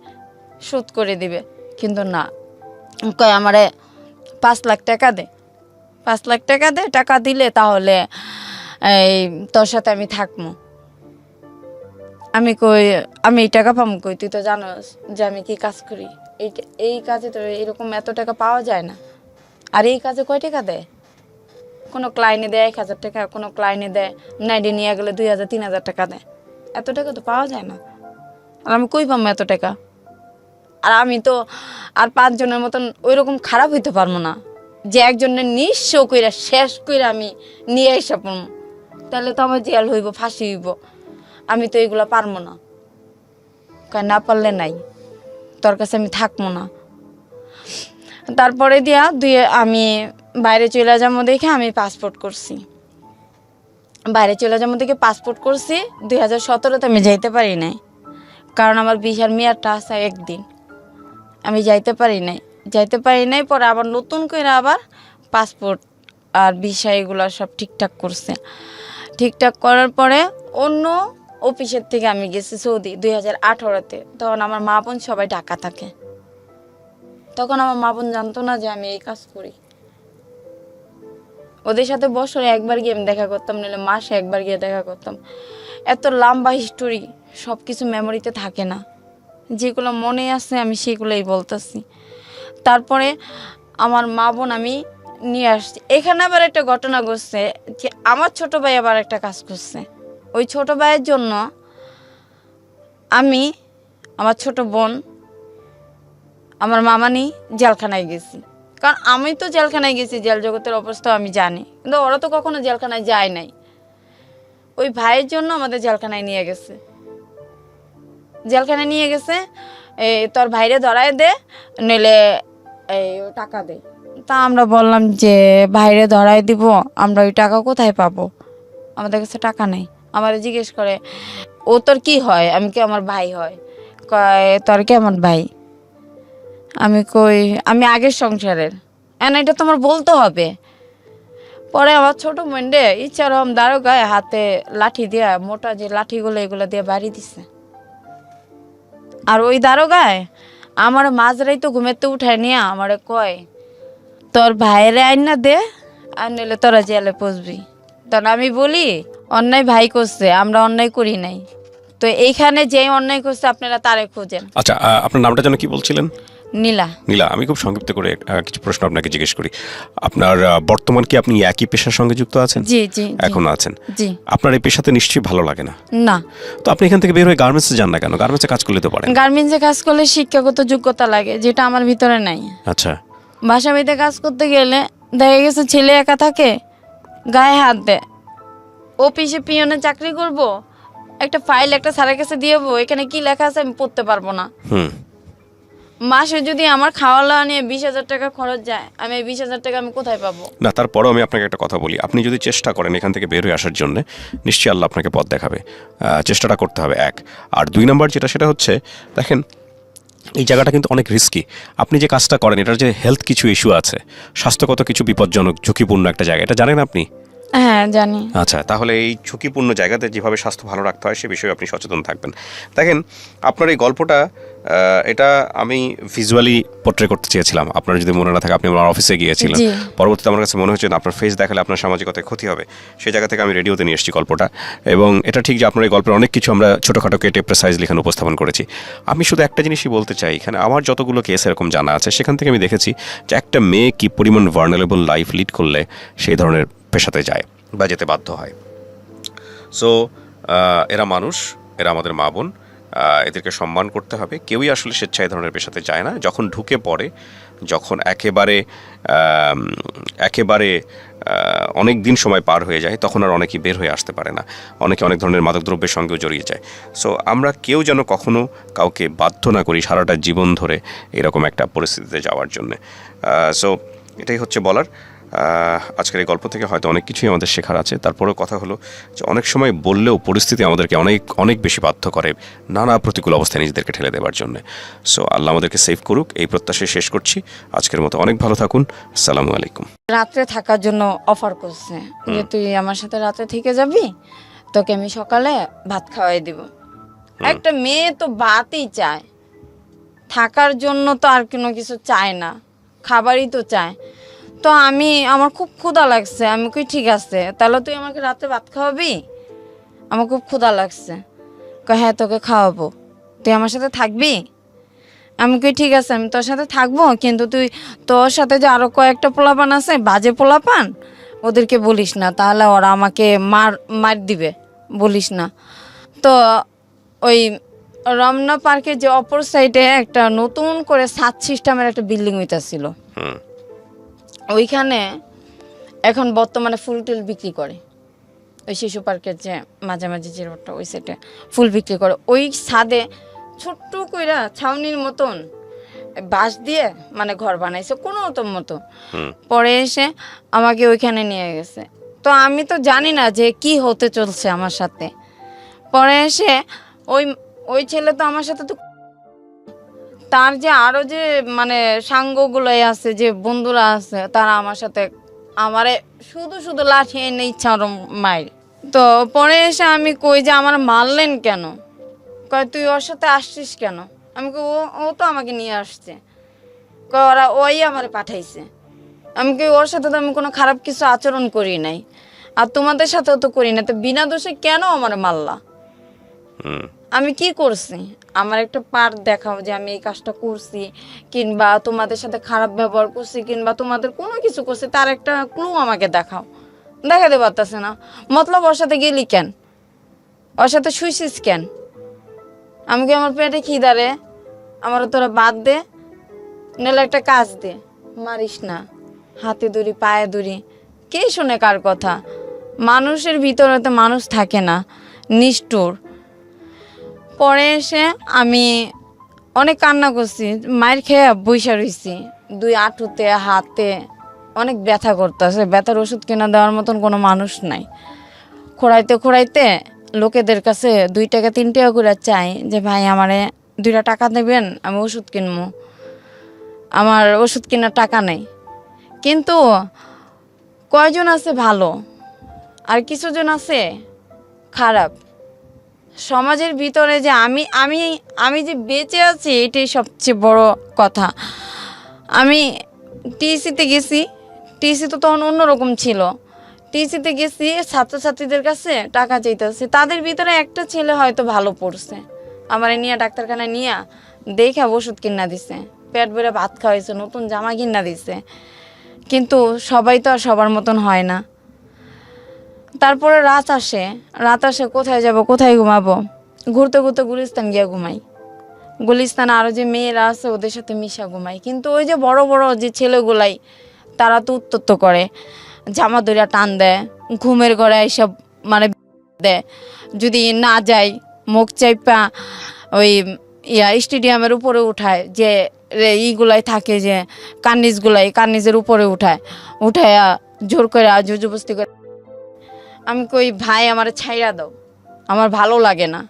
শোধ করে দিবে। কিন্তু না, কয় আমারে 5 লাখ টাকা দে, 5 লাখ টাকা দে, টাকা দিলে তাহলে এই তোর সাথে আমি থাকবো। আমি কই আমি এই টাকা পাবো কই? তুই তো জানোস যে আমি কি কাজ করি, এই কাজে তো এরকম এত টাকা পাওয়া যায় না। আর এই কাজে কয় টাকা দেয়? কোনো ক্লায়েন্টে দেয় 1,000 টাকা, কোনো ক্লায়েন্টে দেয় নাইডে নিয়ে গেলে 2,000 3,000 টাকা দেয়, এত টাকা তো পাওয়া যায় না। আর আমি কই পাবো এত টাকা? আর আমি তো আর 5 জনের মতন ওই রকম খারাপ হইতে পারবো না যে একজনের নিঃস্ব কইরা শেষ কইরা আমি নিয়ে এসে পড়বো, তাহলে তো আমার জেল হইব, ফাঁসি হইব। আমি তো এগুলো পারবো না। না পারলে নাই, তোর কাছে আমি থাকবো না। তারপরে দিয়া আমি বাইরে চলে যাবো দেখে আমি পাসপোর্ট করছি। বাইরে চলে যাবো দেখে পাসপোর্ট করছি। 2017-তে আমি যাইতে পারি নাই, কারণ আমার ভিসার মেয়াদটা আছে 1 দিন। আমি যাইতে পারি নাই। পরে আবার নতুন করে আবার পাসপোর্ট আর ভিসা এগুলো সব ঠিকঠাক করছে। ঠিকঠাক করার পরে অন্য অফিসের থেকে আমি গেছি সৌদি 2018-তে। তখন আমার মা বোন সবাই ঢাকা থাকে। তখন আমার মা বোন জানতো না যে আমি এই কাজ করি। ওদের সাথে বছরে একবার গিয়ে আমি দেখা করতাম, নাহলে মাসে একবার গিয়ে দেখা করতাম। এত লম্বা হিস্টোরি, সব কিছু মেমোরিতে থাকে না, যেগুলো মনে আছে আমি সেগুলোই বলতেছি। তারপরে আমার মা বোন আমি নিয়ে আসছি। এখানে আবার একটা ঘটনা ঘটছে যে আমার ছোট ভাই আবার একটা কাজ করছে। ওই ছোট ভাইয়ের জন্য আমি, আমার ছোট বোন, আমার মামানি জেলখানায় গেছি। কারণ আমি তো জেলখানায় গেছি, জেল জগতের অবস্থা আমি জানি, কিন্তু ওরা তো কখনো জেলখানায় যায় নাই। ওই ভাইয়ের জন্য আমাদের জেলখানায় নিয়ে গেছে। জেলখানায় নিয়ে গেছে, তোর ভাইরে ধরায় দে, নইলে টাকা দে। তা আমরা বললাম যে ভাইরে ধরায় দিব, আমরা ওই টাকা কোথায় পাবো? আমাদের কাছে টাকা নেই। আমার জিজ্ঞেস করে, ও তোর কি হয়? আমি কি আমার ভাই হয়? কয় তোর কেমন ভাই? আমি কই আমি আগের সংসারের। এটা তোমার বলতে হবে। পরে আমার ছোট বোনরে ইচ্ছারম দারোগায় হাতে লাঠি দিয়া, মোটা যে লাঠিগুলো এগুলো দিয়ে বাড়ি দিছে। আর ওই দারোগায় আমার মাঝরাই তো ঘুমেতে উঠায় নিয়ে আমারে কয়, তোর ভাইয়েরে আইনা দে, আর নইলে তোরা জেলে পচবি। তখন আমি বলি, অন্যায় ভাই করছে, আমরা অন্যায় করি নাই। তো এইখানে যেই অন্যায় করছে আপনারা তারে খোঁজেন। আচ্ছা, আপনার নামটা যেন কি বলছিলেন? নীলা। নীলা, আমি খুব সংক্ষিপ্ত করে কিছু প্রশ্ন আপনাকে জিজ্ঞেস করি। আপনার বর্তমান কি আপনি একই পেশার সঙ্গে যুক্ত আছেন? জি জি এখনো আছেন? জি। আপনার এই পেশাতে নিশ্চয়ই ভালো লাগে না? না। তো আপনি এখান থেকে বের হয়ে গার্মেন্টসে যান না কেন? গার্মেন্টসে কাজ করলে তো পারেন। গার্মেন্টসে কাজ করলে শিক্ষাগত যোগ্যতা লাগে, যেটা আমার ভিতরে নাই। আচ্ছা। বাসা বাড়িতে কাজ করতে গেলে দেখা গেছে ছেলে একা থাকে, গায়ে হাত দেয়। অফিসে পিয়নে চাকরি করব, একটা ফাইল একটা স্যারের কাছে দিয়ে যাবো, এখানে কি লেখা আছে আমি পড়তে পারবো না। মাসে যদি আমার খাওয়া দাওয়া নিয়ে 20,000 টাকা খরচ যায়, আমি এই 20,000 টাকা আমি কোথায় পাবো? না, তারপরেও আমি আপনাকে একটা কথা বলি, আপনি যদি চেষ্টা করেন এখান থেকে বের হয়ে আসার জন্য, নিশ্চয়ই আল্লাহ আপনাকে পথ দেখাবে। চেষ্টাটা করতে হবে, 1। আর 2 নাম্বার যেটা, সেটা হচ্ছে দেখেন এই জায়গাটা কিন্তু অনেক রিস্কি। আপনি যে কাজটা করেন এটার যে হেলথ কিছু ইস্যু আছে, স্বাস্থ্যগত কিছু বিপজ্জনক ঝুঁকিপূর্ণ একটা জায়গা, এটা জানেন আপনি? হ্যাঁ জানি। আচ্ছা, তাহলে এই ঝুঁকিপূর্ণ জায়গাতে যেভাবে স্বাস্থ্য ভালো রাখতে হয় সে বিষয়ে আপনি সচেতন থাকবেন। দেখেন, আপনার এই গল্পটা এটা আমি ভিজুয়ালি পোর্ট্রে করতে চেয়েছিলাম। আপনার যদি মনে না থাকে, আপনি আমার অফিসে গিয়েছিলেন, জি। পরবর্তীতে আমার কাছে মনে হচ্ছে না আপনার ফেস দেখালে আপনার সামাজিকতায় ক্ষতি হবে, সেই জায়গা থেকে আমি রেডিওতে নিয়ে এসেছি গল্পটা। এবং এটা ঠিক যে আপনার এই গল্পের অনেক কিছু আমরা ছোটোখাটো কেটে প্রেসাইজ লিখানো উপস্থাপন করেছি। আমি শুধু একটা জিনিসই বলতে চাই, এখানে আমার যতগুলো কেস এরকম জানা আছে সেখান থেকে আমি দেখেছি যে একটা মেয়ে কী পরিমাণ ভার্নারেবল লাইফ লিড করলে সেই ধরনের পেশাতে যায় বা যেতে বাধ্য হয়। সো এরা মানুষ, এরা আমাদের মা বোন, এদেরকে সম্মান করতে হবে। কেউই আসলে স্বেচ্ছায় ধরনের পেশাতে যায় না। যখন ঢুকে পড়ে, যখন একেবারে অনেক দিন সময় পার হয়ে যায়, তখন আর অনেকেই বের হয়ে আসতে পারে না। অনেকে অনেক ধরনের মাদকদ্রব্যের সঙ্গেও জড়িয়ে যায়। সো আমরা কেউ যেন কখনো কাউকে বাধ্য না করি সারাটা জীবন ধরে এরকম একটা পরিস্থিতিতে যাওয়ার জন্যে। সো এটাই হচ্ছে বলার। আজকের এই গল্প থেকে হয়তো অনেক কিছুই আমাদের শেখার আছে। তারপরেও কথা হলো যে অনেক সময় বললেও পরিস্থিতি আমাদেরকে অনেক অনেক বেশি বাধ্য করে নানা প্রতিকূল অবস্থায় নিজেদেরকে ঠেলে দেওয়ার জন্য। সো আল্লাহ আমাদেরকে সেভ করুক, এই প্রত্যাশায় শেষ করছি। আজকের মতো অনেক ভালো থাকুন। আসসালামু আলাইকুম। রাত্রে থাকার জন্য অফার করছে যে তুই আমার সাথে রাতে থেকে যাবি, তোকে আমি সকালে ভাত খাওয়াই দিব। একটা মেয়ে তো ভাতই চায়, থাকার জন্য তো আর কোনো কিছু চায় না, খাবারই তো চায়। তো আমার খুব ক্ষুধা লাগছে, আমি কই ঠিক আছে, তাহলে তুই আমাকে রাতে ভাত খাওয়াবি, আমার খুব ক্ষুধা লাগছে। কয় হ্যাঁ তোকে খাওয়াবো, তুই আমার সাথে থাকবি। আমি কই ঠিক আছে, আমি তোর সাথে থাকবো, কিন্তু তুই তোর সাথে যে আরো কয়েকটা পোলাপান আছে, বাজে পোলাপান, ওদেরকে বলিস না, তাহলে ওরা আমাকে মার দিবে, বলিস না। তো ওই রমনা পার্কের যে অপর সাইডে একটা নতুন করে সাত সিস্টেমের একটা বিল্ডিং হইতাছিল, ওইখানে এখন বর্তমানে ফুল টুল বিক্রি করে। ওই শিশু পার্কের যে মাঝামাঝি যে রোডটা, ওই সাইডে ফুল বিক্রি করে। ওই ছাদে ছোট্ট কইরা ছাউনির মতন বাঁশ দিয়ে মানে ঘর বানাইছে কোনো মতো। পরে এসে আমাকে ওইখানে নিয়ে গেছে। তো আমি তো জানি না যে কি হতে চলছে আমার সাথে। পরে এসে ওই ছেলে তো আমার সাথে তো, তার যে আরো যে মানে সাঙ্গগুলোই আছে, যে বন্ধুরা আছে, তারা আমার সাথে আমারে শুধু লাঠি এনে ইচ্ছা মাইর। তো পরে এসে আমি কই যে আমার মারলেন কেন? কয় তুই ওর সাথে আসছিস কেন? আমি কই ও তো আমাকে নিয়ে আসছে। কয় ওই আমারে পাঠাইছে। আমি কই ওর সাথে তো আমি কোনো খারাপ কিছু আচরণ করি নাই, আর তোমাদের সাথেও তো করি না, তো বিনা দোষে কেন আমার মারলা? আমি কি করছি? আমার একটা পার্ট দেখাও যে আমি এই কাজটা করছি, কিংবা তোমাদের সাথে খারাপ ব্যবহার করছি, কিংবা তোমাদের কোনো কিছু করছি, তার একটা ক্লু আমাকে দেখাও। দেখাতে পারতেছে না। মতলব ওর সাথে গেলি কেন? ওর সাথে শুইছিস কেন? আমি কি আমার পেটে খিদারে? আমার তোরা বাদ দে, নাহলে একটা কাজ দে, মারিস না। হাতে ধরি, পায়ে ধরি, কে শোনে কার কথা? মানুষের ভিতরে তো মানুষ থাকে না, নিষ্ঠুর। পরে এসে আমি অনেক কান্না করছি, মায়ের খেয়ে বইসা রইছি, দুই হাঁটুতে হাতে অনেক ব্যথা করতেছে। ব্যথার ওষুধ কিনা দেওয়ার মতন কোনো মানুষ নাই। খোঁড়াইতে লোকেদের কাছে 2 টাকা 3 টাকা করে চাই যে ভাই আমারে 2টা টাকা দেবেন, আমি ওষুধ কিনবো। আমার ওষুধ কেনার টাকা নেই। কিন্তু কয়জন আছে ভালো, আর কিছুজন আছে খারাপ। সমাজের ভিতরে যে আমি যে বেঁচে আছি, এটাই সবচেয়ে বড় কথা। আমি টিসিতে গেছি, টিসি তো তখন অন্যরকম ছিল। টিসিতে গেছি, ছাত্রছাত্রীদের কাছে টাকা চাইতেছি, তাদের ভিতরে একটা ছেলে হয়তো ভালো পড়ছে, আমার নিয়ে ডাক্তারখানায় নিয়ে দেখে ওষুধ কিনা দিছে, পেট ভরে ভাত খাওয়াইছে, নতুন জামা কিনা দিছে। কিন্তু সবাই তো আর সবার মতন হয় না। তারপরে রাত আসে, কোথায় যাব, কোথায় ঘুমাবো? ঘুরতে গুলিস্তান গিয়ে ঘুমাই। গুলিস্তানে আরও যে মেয়েরা আছে ওদের সাথে মিশা ঘুমাই। কিন্তু ওই যে বড় যে ছেলেগুলাই, তারা তো উত্তপ্ত করে, জামা দইরা টান দেয়, ঘুমের ঘরে এইসব মানে দেয়। যদি না যাই, মুখ চাইপা ওই স্টেডিয়ামের উপরে উঠায়, যে ইগুলাই থাকে, যে কার্নিজের উপরে উঠায় জোর করে জবরদস্তি করে। আমি কই ভাই আমার ছাইরা দাও, আমার ভালো লাগে না,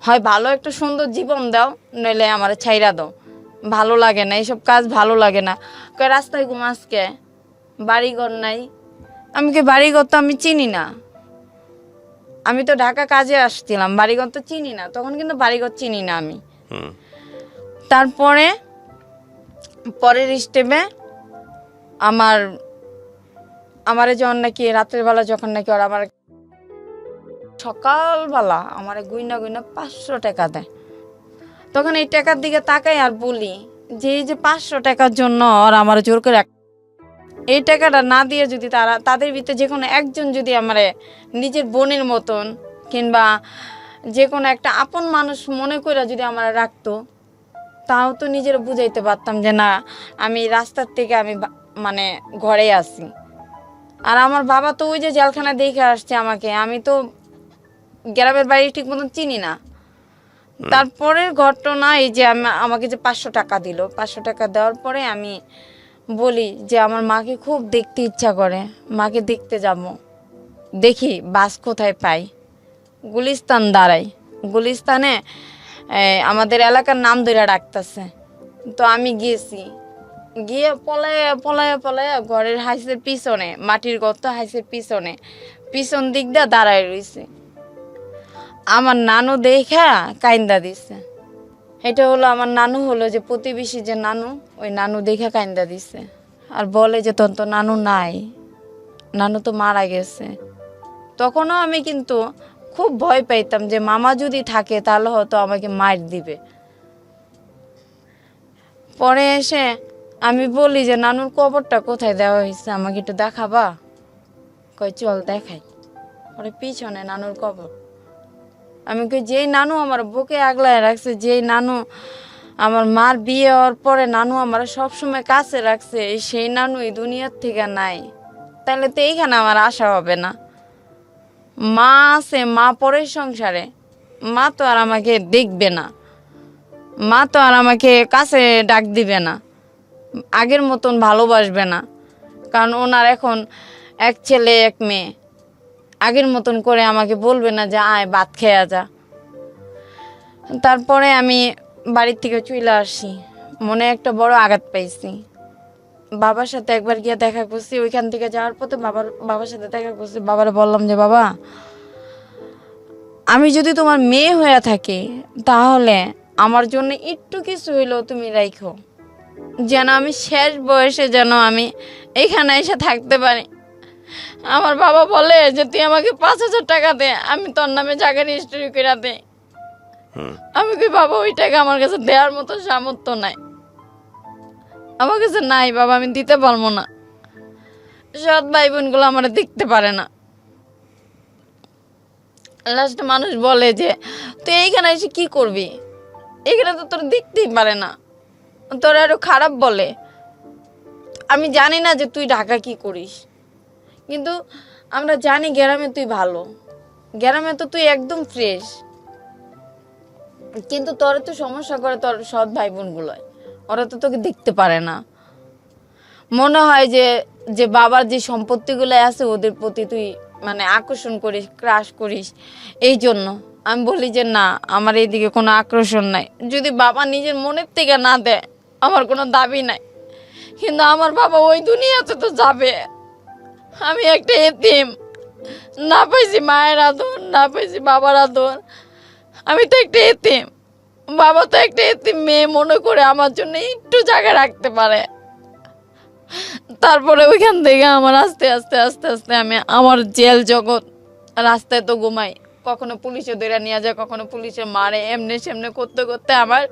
হয় ভালো একটা সুন্দর জীবন দাও, নইলে আমার ছাইরা দাও, ভালো লাগে না, এইসব কাজ ভালো লাগে না। কই রাস্তায় ঘুমাসকে, বাড়িঘর নাই, আমি কি বাড়িঘর তো আমি চিনি না, আমি তো ঢাকা কাজে আসছিলাম, বাড়িঘর তো চিনি না, তখন কিন্তু বাড়িঘর চিনি না আমি। হুম। তারপরে পরের স্টেপে আমারে যখন নাকি রাত্রের বেলা যখন নাকি ওরা আমার সকালবেলা আমার গুইনা গুইনা 500 টাকা দেয়, তখন এই টাকার দিকে তাকাই আর বলি যে এই যে 500 টাকার জন্য ওরা আমার জোর করে এই টাকাটা না দিয়ে যদি তাদের ভিতরে যে কোনো একজন যদি আমারে নিজের বোনের মতন কিংবা যে কোনো একটা আপন মানুষ মনে করে যদি আমার রাখতো, তাও তো নিজের বুঝাইতে পারতাম যে না আমি রাস্তার থেকে আমি মানে ঘরে আসি। আর আমার বাবা তো ওই যে জেলখানা দেখে আসছে আমাকে, আমি তো গ্রামের বাড়ি ঠিক মতন চিনি না। তারপরের ঘটনা এই যে আমাকে যে 500 টাকা দিল, 500 টাকা দেওয়ার পরে আমি বলি যে আমার মাকে খুব দেখতে ইচ্ছা করে, মাকে দেখতে যাব, দেখি বাস কোথায় পাই। গুলিস্তান দাঁড়াই, গুলিস্তানে আমাদের এলাকার নাম ধরে ডাকতেছে। তো আমি গিয়েছি, গিয়ে পলায় পলায় পলায় ঘরের হাইসের পিছনে, মাটির গর্ত হাইসের পিছনে পিছন দিক দিয়ে দাঁড়ায় রয়েছে। আমার নানু দেখা কাইন্দা দিছে। এটা হলো আমার নানু, হলো যে প্রতিবেশী যে নানু, ওই নানু দেখা কাইন্দা দিছে আর বলে যে তোর তো নানু নাই, নানু তো মারা গেছে। তখনও আমি কিন্তু খুব ভয় পাইতাম যে মামা যদি থাকে তাহলে হয়তো আমাকে মার দিবে। পরে এসে আমি বলি যে নানুর কবরটা কোথায় দেওয়া হয়েছে, আমাকে একটু দেখাবা? কই চল দেখাই। পরে পিছনে নানুর কবর। আমি কই যেই নানু আমার বুকে আগলায় রাখছে, যেই নানু আমার মার বিয়ে হওয়ার পরে নানু আমার সবসময় কাছে রাখছে, সেই নানু এই দুনিয়ার থেকে নাই, তাহলে তো এইখানে আমার আশা হবে না। মা আছে, মা পরের সংসারে, মা তো আর আমাকে দেখবে না, মা তো আর আমাকে কাছে ডাক দিবে না, আগের মতন ভালোবাসবে না, কারণ ওনার এখন এক ছেলে এক মেয়ে, আগের মতন করে আমাকে বলবে না যে আয় ভাত খেয়ে যা। তারপরে আমি বাড়ির থেকে চলে আসি, মনে একটা বড় আঘাত পাইছি। বাবার সাথে একবার গিয়ে দেখা করছি, ওইখান থেকে যাওয়ার পথে বাবার সাথে দেখা করছি। বাবারে বললাম যে বাবা, আমি যদি তোমার মেয়ে হয়ে থাকি তাহলে আমার জন্য একটু কিছু হইলেও তুমি রাখো, যেন আমি শেষ বয়সে যেন আমি এখানে এসে থাকতে পারি। আমার বাবা বলে যে তুই আমাকে 5,000 টাকা দে, আমি তোর নামে জায়গা রেজিস্ট্রি করে দে। আমি কি বাবা ওই টাকা আমার কাছে দেওয়ার মতো সামর্থ্য নাই, আমার কাছে নাই বাবা, আমি দিতে পারবো না। সৎ ভাই বোনগুলো আমার দেখতে পারে না। লাস্টে মানুষ বলে যে তুই এইখানে এসে কি করবি, এখানে তো তোর দেখতেই পারে না, তোর আরো খারাপ বলে। আমি জানি না যে তুই ঢাকা কি করিস, কিন্তু আমরা জানি গ্রামে তুই ভালো, গ্রামে তো তুই একদম ফ্রেশ, কিন্তু তোর তো সমস্যা করে তোর সৎ ভাই বোনগুলো, ওরা তো তোকে দেখতে পারে না। মনে হয় যে যে বাবার যে সম্পত্তিগুলো আছে ওদের প্রতি তুই মানে আকর্ষণ করিস, ক্রাশ করিস। এই জন্য আমি বলি যে না, আমার এইদিকে কোনো আকর্ষণ নাই, যদি বাবা নিজের মনের থেকে না দেয় আমার কোনো দাবি নাই, কিন্তু আমার বাবা ওই দুনিয়াতে তো যাবে। আমি একটা এতিম, না পাইছি মায়ের আদর, না পাইছি বাবার আদর, আমি তো একটা এতিম। বাবা তো একটা এতিম মেয়ে মনে করে আমার জন্য একটু জায়গা রাখতে পারে। তারপরে ওইখান থেকে আমার আস্তে আস্তে আস্তে আস্তে আমি আমার জেল জগৎ, রাস্তায় তো ঘুমাই, কখনো পুলিশে ধরে নিয়ে যায়, কখনো পুলিশে মারে, এমনি সেমনি করতে করতে আমার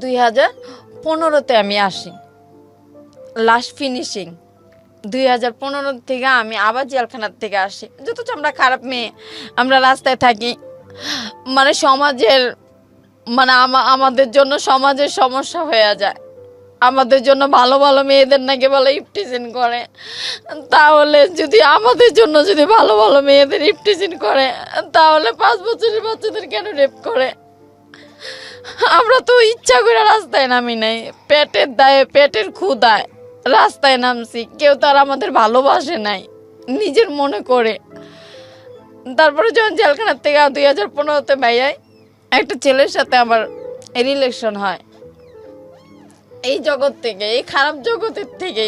2015-তে আমি আসি লাস্ট ফিনিশিং। 2015 থেকে আমি আবার জেলখানার থেকে আসি। যত আমরা খারাপ মেয়ে, আমরা রাস্তায় থাকি, মানে সমাজের মানে আমাদের জন্য সমাজের সমস্যা হয়ে যায়। আমাদের জন্য ভালো ভালো মেয়েদের নাকি বলে ইফটিজিং করে, তাহলে যদি আমাদের জন্য যদি ভালো ভালো মেয়েদের ইফটিজিং করে, তাহলে 5 বছরের বাচ্চাদের কেন রেপ করে? আমরা তো ইচ্ছা করে রাস্তায় নামি নাই, পেটের দায়ে পেটের ক্ষুধায় রাস্তায় নামছি, কেউ তো আর আমাদের ভালোবাসে নাই, নিজের মনে করে। তারপরে যখন জেলখানার থেকে 2015-তে ভাইয়াই একটা ছেলের সাথে আমার রিলেশন হয়, এই জগৎ থেকে, এই খারাপ জগতের থেকে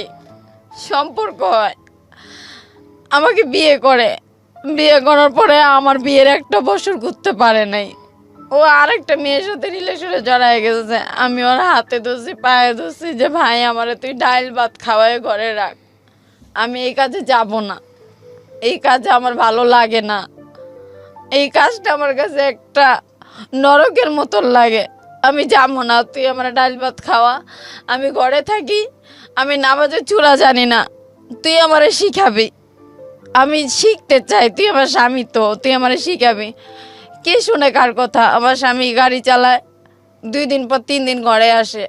সম্পর্ক হয়। আমাকে বিয়ে করে, বিয়ে করার পরে আমার বিয়ের 1 বছর ঘুরতে পারে নাই, ও আরেকটা মেয়ের সাথে রিলেশনে জড়ায় গেছে। আমি ওর হাতে ধরছি, পায়ে ধরছি যে ভাই আমারে তুই ডাল ভাত খাওয়ায় ঘরে রাখ, আমি এই কাজে যাব না, এই কাজে আমার ভালো লাগে না, এই কাজটা আমার কাছে একটা নরকের মতন লাগে, আমি যাবো না, তুই আমার ডাল ভাত খাওয়া, আমি ঘরে থাকি, আমি নামাজের চূড়া জানি না, তুই আমারে শিখাবি, আমি শিখতে চাই, তুই আমার স্বামী, তো তুই আমারে শিখাবি। কে শুনে কার কথা? আমার স্বামী গাড়ি চালায়, 2 দিন পর 3 দিন ঘরে আসে,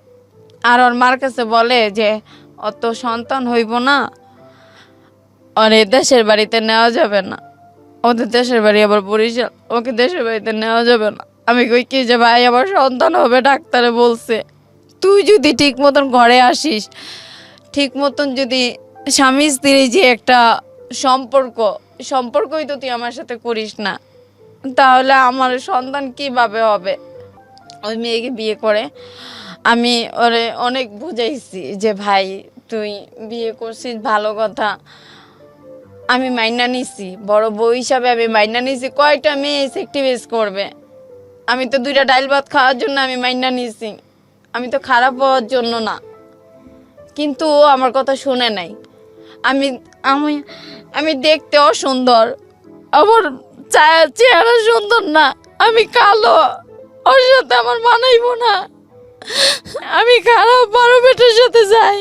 আর ওর মার কাছে বলে যে অত সন্তান হইব না, আর এ দেশের বাড়িতে নেওয়া যাবে না, ওদের দেশের বাড়ি আবার বরিশাল, ওকে দেশের বাড়িতে নেওয়া যাবে না। আমি কই কি যে ভাই আমার সন্তান হবে, ডাক্তারে বলছে, তুই যদি ঠিক মতন ঘরে আসিস, ঠিক মতন যদি স্বামী স্ত্রী যে একটা সম্পর্কই তো তুই আমার সাথে করিস না, তাহলে আমার সন্তান কিভাবে হবে? ওই মেয়েকে বিয়ে করে আমি ওরে অনেক বুঝাইছি যে ভাই তুই বিয়ে করছিস ভালো কথা, আমি মাইনা নিছি, বড় বউ হিসাবে আমি মাইনা নিছি, কয়টা মেয়ে সেক্টিভেস করবে? আমি তো 2টা ডাল ভাত খাওয়ার জন্য আমি মাইনা নিছি, আমি তো খারাপ হওয়ার জন্য না। কিন্তু ও আমার কথা শুনে নাই। আমি আমি আমি দেখতেও সুন্দর, আমার চেহারা সুন্দর না, আমি কালো, ওর সাথে আমার মানাইব না, আমি খারাপ, বড় বেটার সাথে যাই,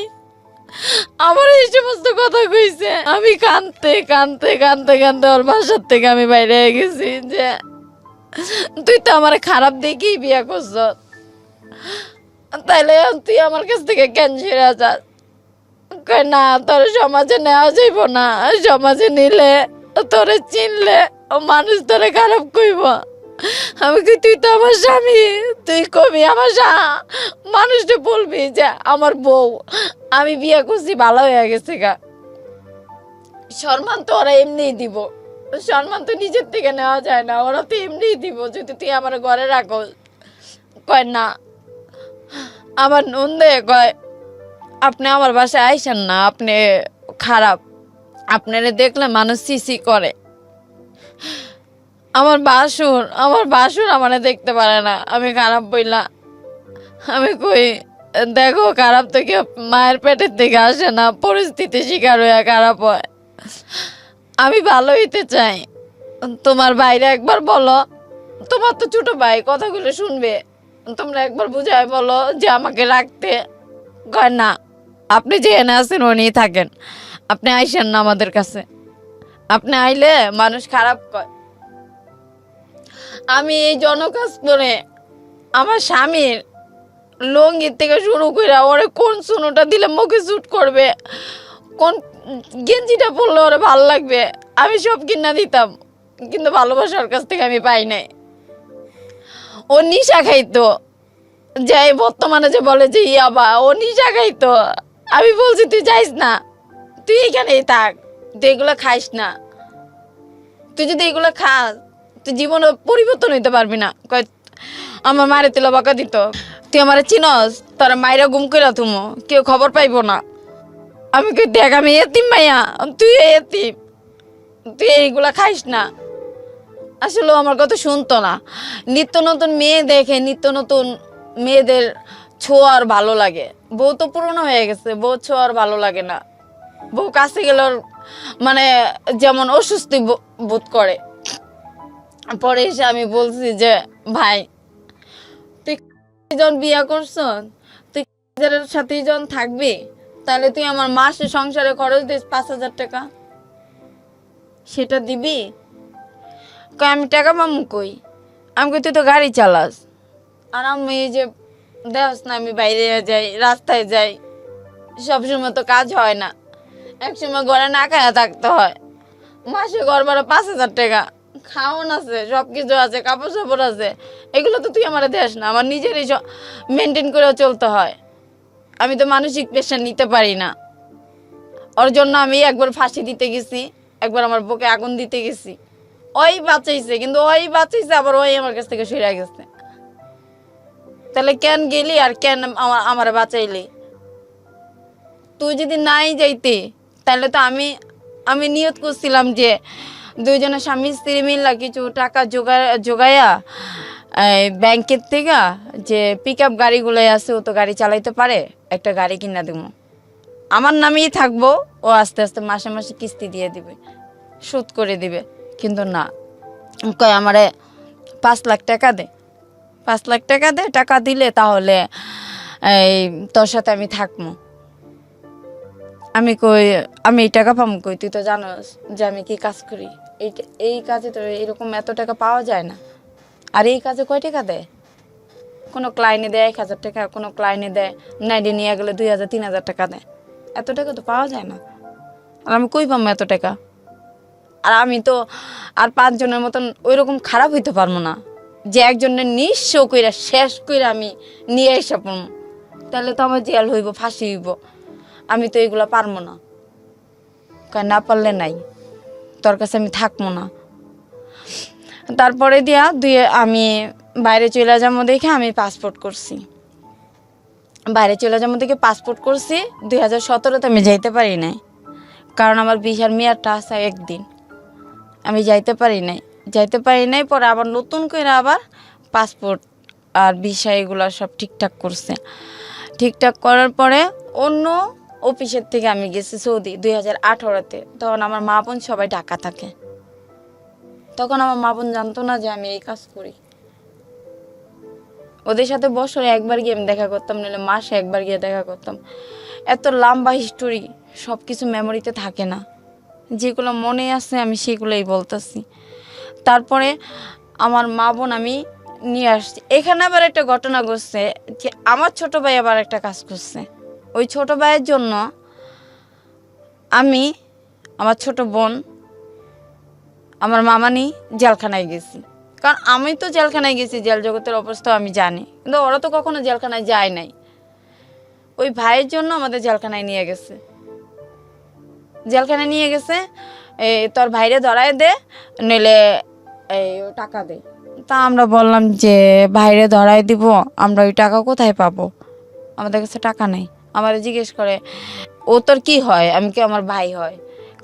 আমার এই সমস্ত কথা কইছে। আমি কাঁদতে কাঁদতে কাঁদতে কাঁদতে ওর বাসার থেকে আমি বাইরে হয়ে গেছি যে তুই তো আমার খারাপ দেখেই বিয়ে করছ, তাইলে তুই আমার কাছ থেকে কেন ছেড়ে যাস? কয় না, তোর সমাজে নেওয়া যাইব না, সমাজে নিলে তোরে চিনলে ও মানুষ তোরে খারাপ কইব। আমি কই তুই তো আমার স্বামী, তুই কবি আমার মানুষটা বলবি যে আমার বউ, আমি বিয়ে করছি ভালো হয়ে গেছে গা। সম্মান তো ওরা এমনিই দিব, সম্মান তো নিজের থেকে নেওয়া যায় না, ওরা তো এমনিই দিব যদি তুই আমার ঘরে রাখো। কয় না, আমার নন্দে কয় আপনি আমার বাসায় আইসেন না, আপনি খারাপ, আপনারে দেখলে মানুষ সিসি করে। আমার বাসুর আমারে দেখতে পারে না, আমি খারাপ বইলা। আমি কই দেখো, খারাপ তো কেউ মায়ের পেটের থেকে আসে না, পরিস্থিতি শিকার হয়ে খারাপ হয়। আমি ভালো হইতে চাই, তোমার বাইরে একবার বলো, তোমার তো ছোট ভাই কথাগুলো শুনবে, তোমরা একবার বুঝায় বলো যে আমাকে রাখতে। কয় না, আপনি যে এনে আছেন উনি থাকেন, আপনি আইসেন না আমাদের কাছে, আপনি আইলে মানুষ খারাপ কয়। আমি এই জনকাজ করে আমার স্বামীর লঙ্গির থেকে শুরু করে ওরে কোন সুনোটা দিলে মুখে শুট করবে, কোন গেঞ্জিটা পরলে ওরে ভালো লাগবে, আমি সব কিনা দিতাম, কিন্তু ভালোবাসার কাছ থেকে আমি পাই নাই। ও নিশা খাইতো, যে বর্তমানে যে বলে যে ইয়াবা, ও নিশা খাইতো। আমি বলছি তুই যাইস না, তুই এখানেই থাক, তুই এগুলো খাইস না, তুই যদি এগুলো খাস তুই জীবনে পরিবর্তন হইতে পারবি না। কয় আমার মারে তেল বাঁকা দিত, তুই আমার চিনস, তোর মায়েরা গুম করে তুমো, কেউ খবর পাইব না। আমি কই দেখ আমি এতিম মাইয়া, তুই এতিম, তুই এইগুলা খাইস না। আসলে আমার কথা শুনতো না। নিত্য নতুন মেয়ে দেখে, নিত্য নতুন মেয়েদের ছোঁয়ার ভালো লাগে। বউ তো পুরনো হয়ে গেছে, বউ ছোঁয়ার ভালো লাগে না। বউ কাছে গেলে মানে যেমন অস্বস্তি বোধ করে। পরে এসে আমি বলছি যে ভাই তুই যখন বিয়া করছ, তুই সাথেই যখন থাকবি, তাহলে তুই আমার মাসে সংসারে খরচ দিস 5,000 টাকা, সেটা দিবি? কই আমি টাকা পামু কই? আমি কই তুই তো গাড়ি চালাস, আর আমি এই যে দেখ না আমি বাইরে যাই, রাস্তায় যাই, সবসময় তো কাজ হয় না, একসময় ঘরে না খায়া থাকতে হয়। মাসে ঘর ভাড়া 5,000 টাকা, খাওয়ান আছে, সব কিছু আছে, কাপড় চাপড় আছে, এগুলো তো তুই আমার দেশ না, আমার নিজেরই মেনটেন করে চলতে হয়। আমি তো মানসিক প্রেশার নিতে পারি না। ওর জন্য আমি একবার ফাঁসি দিতে গেছি, একবার আমার বুকে আগুন দিতে গেছি। ওই বাঁচাইছে, কিন্তু ওই বাঁচাইছে আবার ওই আমার কাছ থেকে সরে গেছে। তাহলে কেন গেলি আর কেন আমার বাঁচাইলি? তুই যদি নাই যাইতে, তাহলে তো আমি আমি নিয়ত করছিলাম যে দুইজনে স্বামী স্ত্রী মিল্লা কিছু টাকা জোগায়া ব্যাংকের থেকে যে পিক আপ গাড়িগুলো আছে ও তো গাড়ি চালাইতে পারে, একটা গাড়ি কিনা দেবো, আমার নামেই থাকবো, ও আস্তে আস্তে মাসে মাসে কিস্তি দিয়ে দিবে, শোধ করে দিবে। কিন্তু না, কয় আমারে 5 লাখ টাকা দে, 5 লাখ টাকা দে, টাকা দিলে তাহলে এই তোর সাথে আমি থাকবো। আমি কই আমি এই টাকা পাবো কই, তুই তো জানোস যে আমি কি কাজ করি, এই কাজে তো এরকম এত টাকা পাওয়া যায় না। আর এই কাজে কয় টাকা দেয়? কোনো ক্লায়েন্টে দেয় 1000 টাকা, কোনো ক্লায়েন্টে দেয় নাইডে নিয়ে গেলে 2000 3000 টাকা দেয়, এত টাকা তো পাওয়া যায় না। আর আমি কই পাবো এত টাকা? আর আমি তো আর 5 জনের মতন ওই রকম খারাপ হইতে পারবো না যে একজনের নিঃস্ব কইরা শেষ কইরা আমি নিয়ে এসে পড়বো, তাহলে তো আমার জেল হইব, ফাঁসি হইব। আমি তো এগুলো পারবো না, না পারলে নাই, তোর কাছে আমি থাকবো না। তারপরে দিয়া আমি বাইরে চলে যাবো দেখে আমি পাসপোর্ট করছি, বাইরে চলে যাবো দেখে পাসপোর্ট করছি। 2017-তে আমি যাইতে পারি নাই, কারণ আমার ভিসার মেয়াদটা আছে একদিন, আমি যাইতে পারি নাই। পরে আবার নতুন করে আবার পাসপোর্ট আর ভিসা এগুলো সব ঠিকঠাক করছে। ঠিকঠাক করার পরে অন্য অফিসের থেকে আমি গেছি সৌদি 2018-তে। তখন আমার মা বোন সবাই ঢাকা থাকে, তখন আমার মা বোন জানতো না যে আমি এই কাজ করি। ওদের সাথে বছরে একবার গিয়ে আমি দেখা করতাম, নাহলে মাসে একবার গিয়ে দেখা করতাম। এত লম্বা হিস্টোরি, সব কিছু মেমোরিতে থাকে না, যেগুলো মনে আছে আমি সেগুলোই বলতেছি। তারপরে আমার মা বোন আমি নিয়ে আসছি। এখানে আবার একটা ঘটনা ঘটছে যে আমার ছোট ভাই আবার একটা কাজ করছে। ওই ছোট ভাইয়ের জন্য আমি, আমার ছোট বোন, আমার মামানি জেলখানায় গেছি। কারণ আমি তো জেলখানায় গেছি, জেল জগতের অবস্থা আমি জানি, কিন্তু ওরা তো কখনো জেলখানায় যায় নাই। ওই ভাইয়ের জন্য আমাদের জেলখানায় নিয়ে গেছে, জেলখানায় নিয়ে গেছে। তোর ভাইরে ধরায় দে, নইলে টাকা দে। তা আমরা বললাম যে ভাইরে ধরায় দিব, আমরা ওই টাকা কোথায় পাবো, আমাদের কাছে টাকা নেই। আমার জিজ্ঞেস করে ও তোর কি হয়, আমি কি আমার ভাই হয়,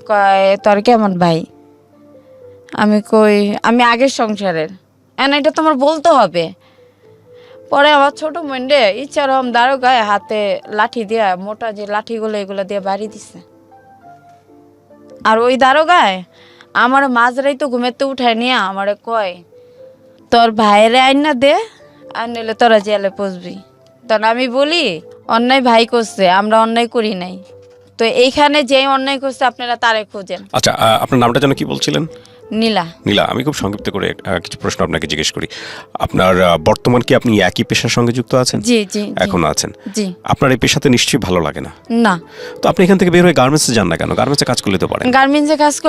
কয় তোর কি আমার ভাই। আমি কই আমি আগের সংসারের, এটা তোমার বলতে হবে। পরে আমার ছোট বোনরে ইচ্ছার হম দারোগায় হাতে লাঠি দিয়া, মোটা যে লাঠিগুলো এগুলো দিয়ে বাড়ি দিছে। আর ওই দারোগায় আমার মাঝরাই তো ঘুমেতে উঠায় নিয়ে আমারে কয় তোর ভাইয়েরে আইনা দে, আর নিলে তোরা জেলে পচবি। তখন আমি বলি অন্যায় ভাই করছে, আমরা অন্যায় করি নাই, তো এইখানে যে অন্যায় করছে আপনারা তারে খোঁজেন। আচ্ছা, আপনার নামটা যেন কি বলছিলেন? নীলা। নীলা, আমি খুব সংক্ষিপ্ত করে কিছু প্রশ্ন আপনাকে জিজ্ঞেস করি। আপনার বর্তমান কি আপনি একই পেশার সঙ্গে যুক্ত আছেন? জি জি এখনো আছেন? জি। আপনার এই পেশাতে নিশ্চয়ই ভালো লাগে না? না। তো আপনি এখান থেকে বের হয়ে গার্মেন্টসে যান না কেন? গার্মেন্টসে কাজ করলে তো পারেন। গার্মেন্টসে কাজ